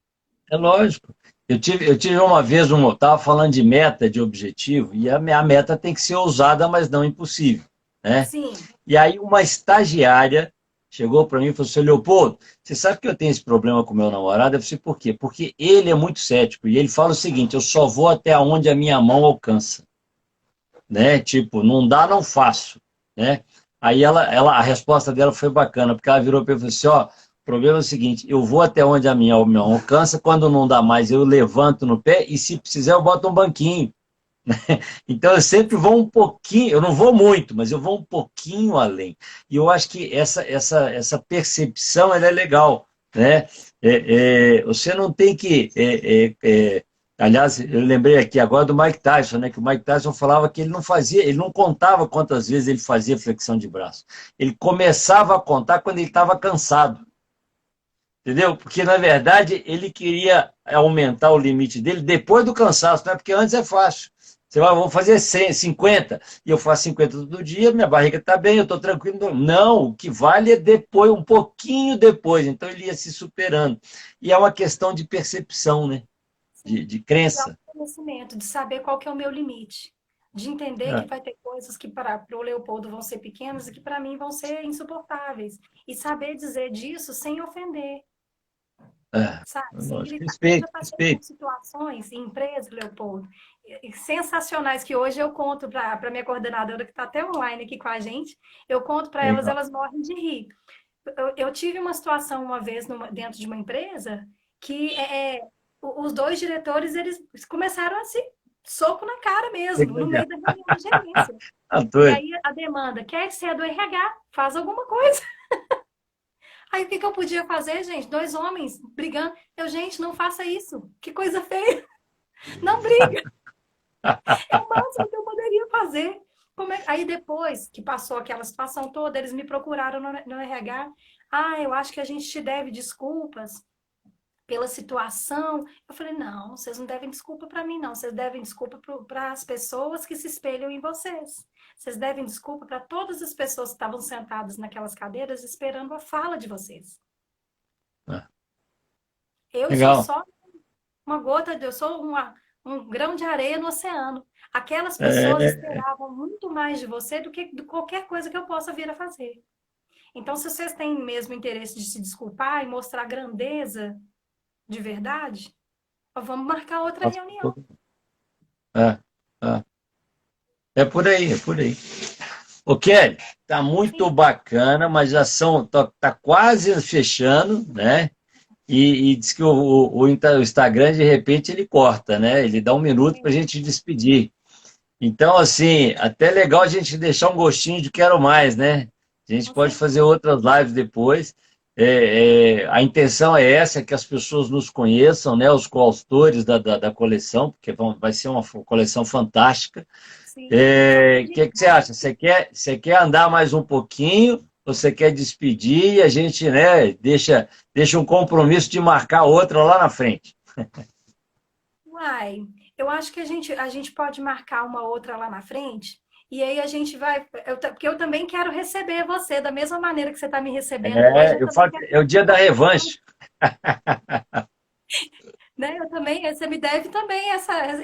É lógico. Eu tive uma vez, estava falando de meta, de objetivo, e a minha meta tem que ser ousada, mas não impossível, né? Sim, E aí uma estagiária chegou para mim e falou assim, Leopoldo, você sabe que eu tenho esse problema com meu namorado? Eu falei, por quê? Porque ele é muito cético, e ele fala o seguinte, eu só vou até onde a minha mão alcança, né? Tipo, não dá, não faço, né? Aí a resposta dela foi bacana, porque ela virou para mim e falou assim, ó, o problema é o seguinte, eu vou até onde a minha mão alcança, quando não dá mais eu levanto no pé e se precisar eu boto um banquinho. Então eu sempre vou um pouquinho, eu não vou muito, mas eu vou um pouquinho além. E eu acho que essa percepção ela é legal, né? Você não tem que. Aliás, eu lembrei aqui agora do Mike Tyson, né? Que o Mike Tyson falava que ele não fazia, ele não contava quantas vezes ele fazia flexão de braço. Ele começava a contar quando ele estava cansado. Entendeu? Porque, na verdade, ele queria aumentar o limite dele depois do cansaço, né? Porque antes é fácil. Você vai, vou fazer 100, 50, e eu faço 50 todo dia, minha barriga está bem, eu estou tranquilo. Não, o que vale é depois, um pouquinho depois. Então, ele ia se superando. E é uma questão de percepção, né? sim. De De crença. autoconhecimento, de saber qual que é o meu limite. De entender que É, vai ter coisas que para o Leopoldo vão ser pequenas e que para mim vão ser insuportáveis. E saber dizer disso sem ofender. Sabe? Sem lógico. gritar. Eu já Respeito, passei por respeito. situações em empresas, Leopoldo, sensacionais que hoje eu conto para minha coordenadora, que está até online aqui com a gente, eu conto para elas, Legal. elas morrem de rir. Eu tive uma situação uma vez dentro de uma empresa que os dois diretores eles começaram a se soco na cara mesmo, no Legal. meio da reunião de gerência. Tá E doido. aí a demanda, quer que você é do RH, faz alguma coisa. Aí o que que eu podia fazer, gente? Dois homens brigando. Eu, gente, não faça isso. Que coisa feia. Não briga. É o máximo que eu poderia fazer. Aí depois que passou aquela situação toda, eles me procuraram no RH. Ah, eu acho que a gente te deve desculpas pela situação. Eu falei, não, vocês não devem desculpa para mim, não. Vocês devem desculpa para as pessoas que se espelham em vocês. Vocês devem desculpa para todas as pessoas que estavam sentadas naquelas cadeiras esperando a fala de vocês. Ah, Eu sou legal. só uma gota, eu sou um grão de areia no oceano. Aquelas pessoas É, esperavam muito mais de você do que de qualquer coisa que eu possa vir a fazer. Então, se vocês têm mesmo interesse de se desculpar e mostrar grandeza de verdade, vamos marcar outra reunião. é, é. É por aí, é por aí. Ô, Kelly, tá muito Sim, bacana, mas já tá quase fechando, né? E diz que o Instagram, de repente, ele corta, né? Ele dá um minuto para a gente despedir. Então, assim, até legal a gente deixar um gostinho de quero mais, né? A gente com pode fazer certeza. outras lives depois. A intenção é essa, é que as pessoas nos conheçam, né? Os coautores da coleção, porque vai ser uma coleção fantástica. Sim, eu só O perdi. que você acha? Você quer andar mais um pouquinho? Ou você quer despedir e a gente, né, deixa um compromisso de marcar outra lá na frente? Uai, eu acho que a gente pode marcar uma outra lá na frente. E aí a gente vai. Porque eu também quero receber você, da mesma maneira que você está me recebendo hoje, eu Eu também falo quero que é o dia da receber você. revanche. Né? Eu também, você me deve também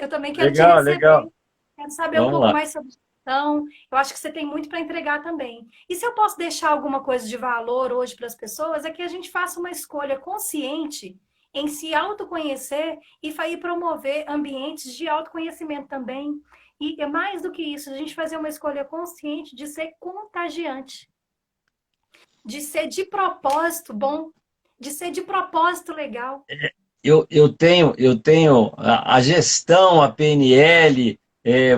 eu também quero te Legal, receber, legal. quero saber um Vamos pouco lá. mais sobre gestão. Eu acho que você tem muito para entregar também. E se eu posso deixar alguma coisa de valor hoje para as pessoas, é que a gente faça uma escolha consciente em se autoconhecer e promover ambientes de autoconhecimento também. E é mais do que isso, a gente fazer uma escolha consciente de ser contagiante, de ser de propósito bom, de ser de propósito legal. Eu tenho a gestão, a PNL,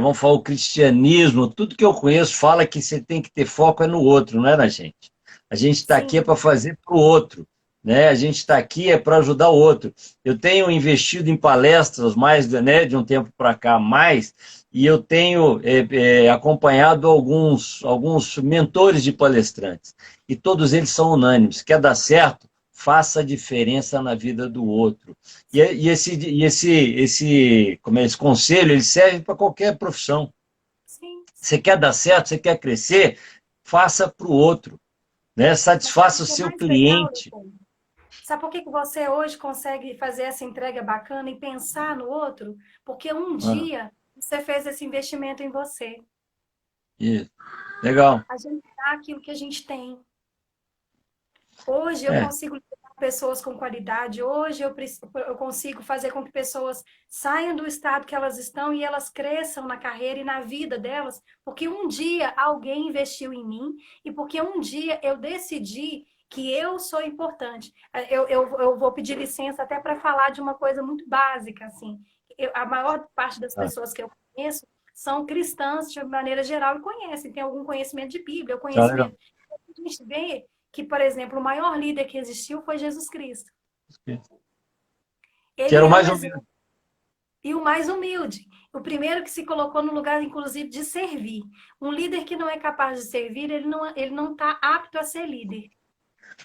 vamos falar o cristianismo, tudo que eu conheço fala que você tem que ter foco é no outro, não é na gente. A gente está aqui é Sim, para fazer para o outro, né? A gente está aqui é para ajudar o outro. Eu tenho investido em palestras mais, né, de um tempo para cá mais, e eu tenho acompanhado alguns mentores de palestrantes, e todos eles são unânimes. Quer dar certo? faça a diferença na vida do outro. E esse conselho, ele serve para qualquer profissão. Sim. Você quer dar certo, você quer crescer, faça para o outro, né? Satisfaça o Mas o que é seu mais legal, cliente. Leopoldo? Sabe por que que você hoje consegue fazer essa entrega bacana e pensar no outro? Porque um Ah, dia você fez esse investimento em você. isso. Legal. A gente dá aquilo que a gente tem. Hoje eu É, consigo lidar com pessoas com qualidade. Hoje eu consigo fazer com que pessoas saiam do estado que elas estão e elas cresçam na carreira e na vida delas, porque um dia alguém investiu em mim e porque um dia eu decidi que eu sou importante. Eu vou pedir licença até para falar de uma coisa muito básica, assim. A maior parte das tá, pessoas que eu conheço são cristãs de maneira geral e conhecem, tem algum conhecimento de Bíblia, tá legal. conhecimento. A gente vê que, por exemplo, o maior líder que existiu foi Jesus Cristo. Ele Quero é um mais exemplo. E o mais humilde. O primeiro que se colocou no lugar, inclusive, de servir. Um líder que não é capaz de servir, ele não está apto a ser líder.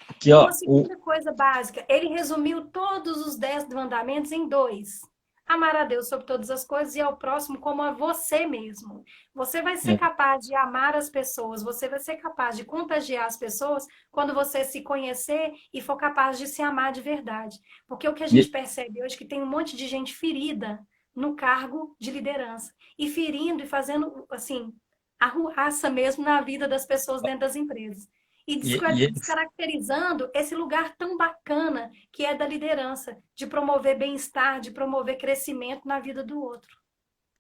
aqui, E ó, uma segunda coisa básica, ele resumiu todos os 10 mandamentos em 2. Amar a Deus sobre todas as coisas e ao próximo como a você mesmo. Você vai ser é, capaz de amar as pessoas, você vai ser capaz de contagiar as pessoas quando você se conhecer e for capaz de se amar de verdade. Porque o que a gente percebe hoje é que tem um monte de gente ferida no cargo de liderança. E ferindo e fazendo, assim, arruaça mesmo na vida das pessoas dentro das empresas e e, descaracterizando esse lugar tão bacana que é da liderança, de promover bem-estar, de promover crescimento na vida do outro.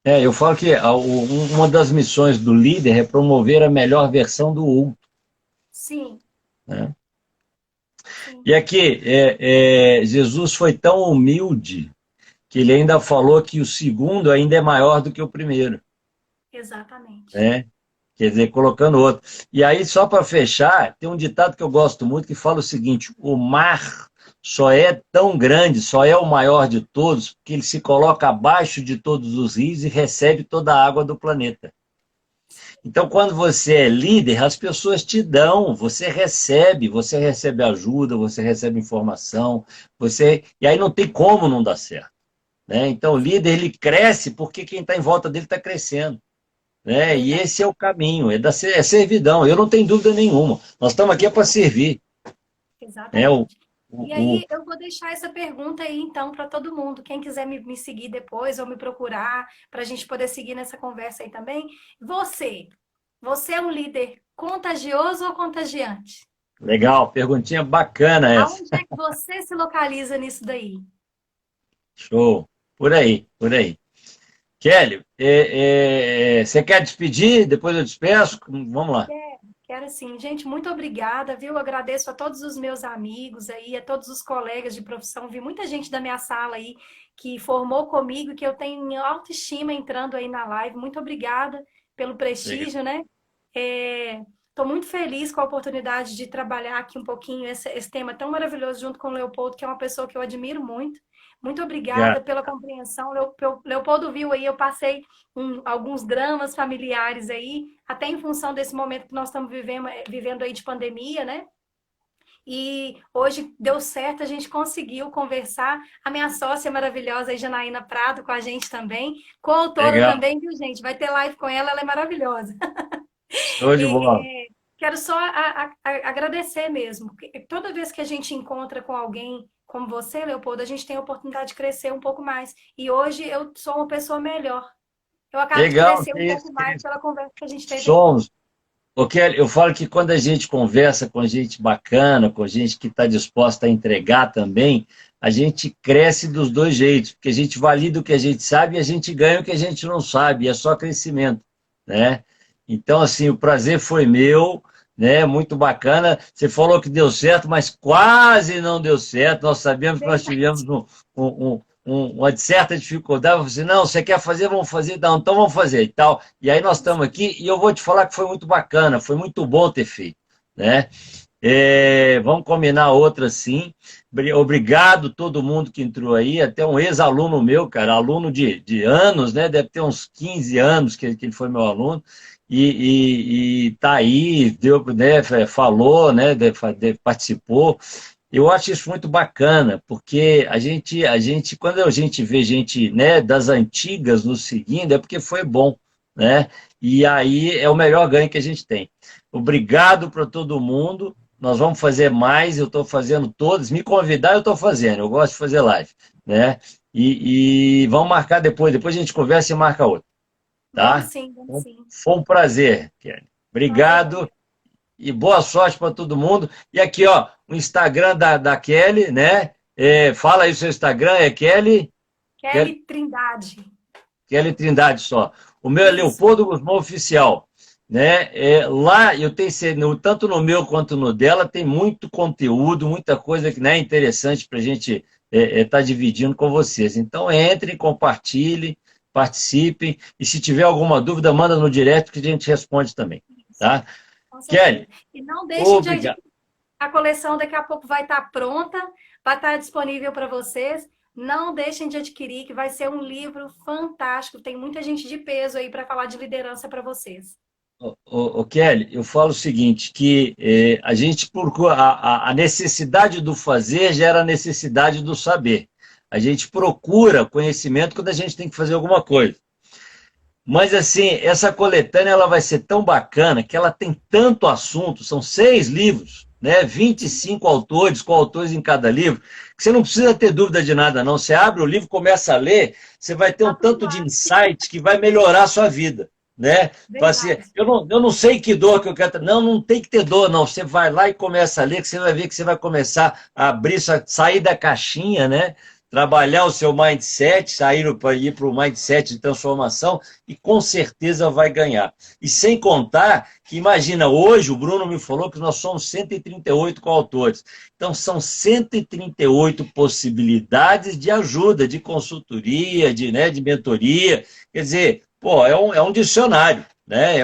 eu falo que uma das missões do líder é promover a melhor versão do outro, Sim, né? sim, E aqui, Jesus foi tão humilde que ele ainda falou que o segundo ainda é maior do que o primeiro, exatamente. né? Quer dizer, colocando outro. E aí, só para fechar, tem um ditado que eu gosto muito que fala o seguinte: o mar só é tão grande, só é o maior de todos, porque ele se coloca abaixo de todos os rios e recebe toda a água do planeta. Então, quando você é líder, as pessoas te dão, você recebe ajuda, você recebe informação, e aí não tem como não dar certo, né? Então, o líder ele cresce porque quem está em volta dele está crescendo, né? E Verdade, esse é o caminho, é servidão. Eu não tenho dúvida nenhuma. Nós estamos aqui para servir, né? exatamente. E O, aí eu vou deixar essa pergunta aí então para todo mundo. Quem quiser me seguir depois ou me procurar para a gente poder seguir nessa conversa aí também. Você é um líder contagioso ou contagiante? legal, perguntinha bacana essa. Aonde é que você se localiza nisso daí? Show. Por aí, por aí. Kelly, você quer despedir? Depois eu despeço? Vamos lá. Quero sim. Gente, muito obrigada, viu? Agradeço a todos os meus amigos aí, a todos os colegas de profissão. Vi muita gente da minha sala aí que formou comigo, que eu tenho em autoestima entrando aí na live. Muito obrigada pelo Legal. prestígio, né? Estou muito feliz com a oportunidade de trabalhar aqui um pouquinho esse tema tão maravilhoso junto com o Leopoldo, que é uma pessoa que eu admiro muito. Muito obrigada Obrigado. pela compreensão. Leopoldo viu aí, eu passei alguns dramas familiares aí, até em função desse momento que nós estamos vivendo aí de pandemia, né? E hoje deu certo, a gente conseguiu conversar. A minha sócia maravilhosa, a Janaína Prado, com a gente também. Coautora Legal. também, viu, gente? Vai ter live com ela, ela é maravilhosa. Show de bola. Quero só agradecer mesmo. Toda vez que a gente encontra com alguém como você, Leopoldo, a gente tem a oportunidade de crescer um pouco mais. E hoje eu sou uma pessoa melhor. Eu acabo de Legal, crescer que um isso, pouco que mais isso. pela conversa que a gente teve aqui. Somos. Ô, Kelly, eu falo que quando a gente conversa com gente bacana, com gente que está disposta a entregar também, a gente cresce dos dois jeitos, porque a gente valida o que a gente sabe e a gente ganha o que a gente não sabe, é só crescimento, né? Então, assim, o prazer foi meu, né? Muito bacana. Você falou que deu certo, mas quase não deu certo. Nós sabemos que nós tivemos Verdade. uma certa dificuldade. Eu falei assim, não, você quer fazer, vamos fazer, não, então vamos fazer e tal. E aí nós estamos aqui e eu vou te falar que foi muito bacana, foi muito bom ter feito, né? Vamos combinar outra sim. Obrigado todo mundo que entrou aí, até um ex-aluno meu, cara, aluno de anos, né? Deve ter uns 15 anos que ele foi meu aluno, e tá aí, deu, né, falou, né, participou. Eu acho isso muito bacana, porque quando a gente vê gente, né, das antigas nos seguindo, é porque foi bom, né? E aí é o melhor ganho que a gente tem. Obrigado para todo mundo. Nós vamos fazer mais, eu estou fazendo todas. Me convidar, eu estou fazendo. Eu gosto de fazer live, né? E vamos marcar depois a gente conversa e marca outra, Vamos tá? sim, vamos sim. Foi um prazer, Kelly. Prazer é Obrigado e boa sorte para todo mundo. E aqui, ó, o Instagram da Kelly, né? Fala aí o seu Instagram, é Kelly, Kelly Trindade. Kelly Trindade só. O meu é Isso. Leopoldo Guzmão Oficial. Né? Lá eu tenho, tanto no meu quanto no dela, tem muito conteúdo, muita coisa que, né, é interessante para a gente estar dividindo com vocês. Então, entrem, compartilhem, participem, e se tiver alguma dúvida, manda no direct que a gente responde também. Tá? Com certeza. Kelly, E não deixem de obrigado. adquirir. A coleção daqui a pouco vai estar pronta, vai estar disponível para vocês. Não deixem de adquirir, que vai ser um livro fantástico. Tem muita gente de peso aí para falar de liderança para vocês. Kelly, eu falo o seguinte, que a gente procura, a necessidade do fazer gera a necessidade do saber. A gente procura conhecimento quando a gente tem que fazer alguma coisa. Mas, assim, essa coletânea ela vai ser tão bacana que ela tem tanto assunto, são 6 livros, né? 25 autores, com autores em cada livro, que você não precisa ter dúvida de nada, não. Você abre o livro, começa a ler, você vai ter um Tá tudo tanto lá. de insight que vai melhorar a sua vida, né? Fala assim, Verdade. eu não sei que dor que eu quero ter. Não, não tem que ter dor, não. Você vai lá e começa a ler, que você vai ver que você vai começar a abrir, sair da caixinha, né? Trabalhar o seu mindset, sair para ir para o mindset de transformação e com certeza vai ganhar. E sem contar que, imagina, hoje o Bruno me falou que nós somos 138 coautores. Então, são 138 possibilidades de ajuda, de consultoria, de mentoria. Quer dizer, pô, é um dicionário, né?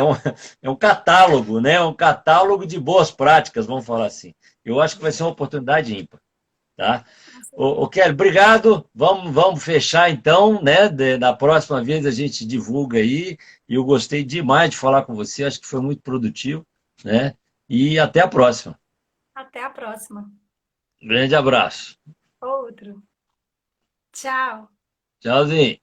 É um catálogo, né? É um catálogo de boas práticas, vamos falar assim. Eu acho que vai ser uma oportunidade ímpar, tá? Kelly, obrigado. Vamos fechar então, né? Na próxima vez a gente divulga aí. E eu gostei demais de falar com você, acho que foi muito produtivo, né? E até a próxima. Até a próxima. Grande abraço. Outro. Tchau. Tchauzinho.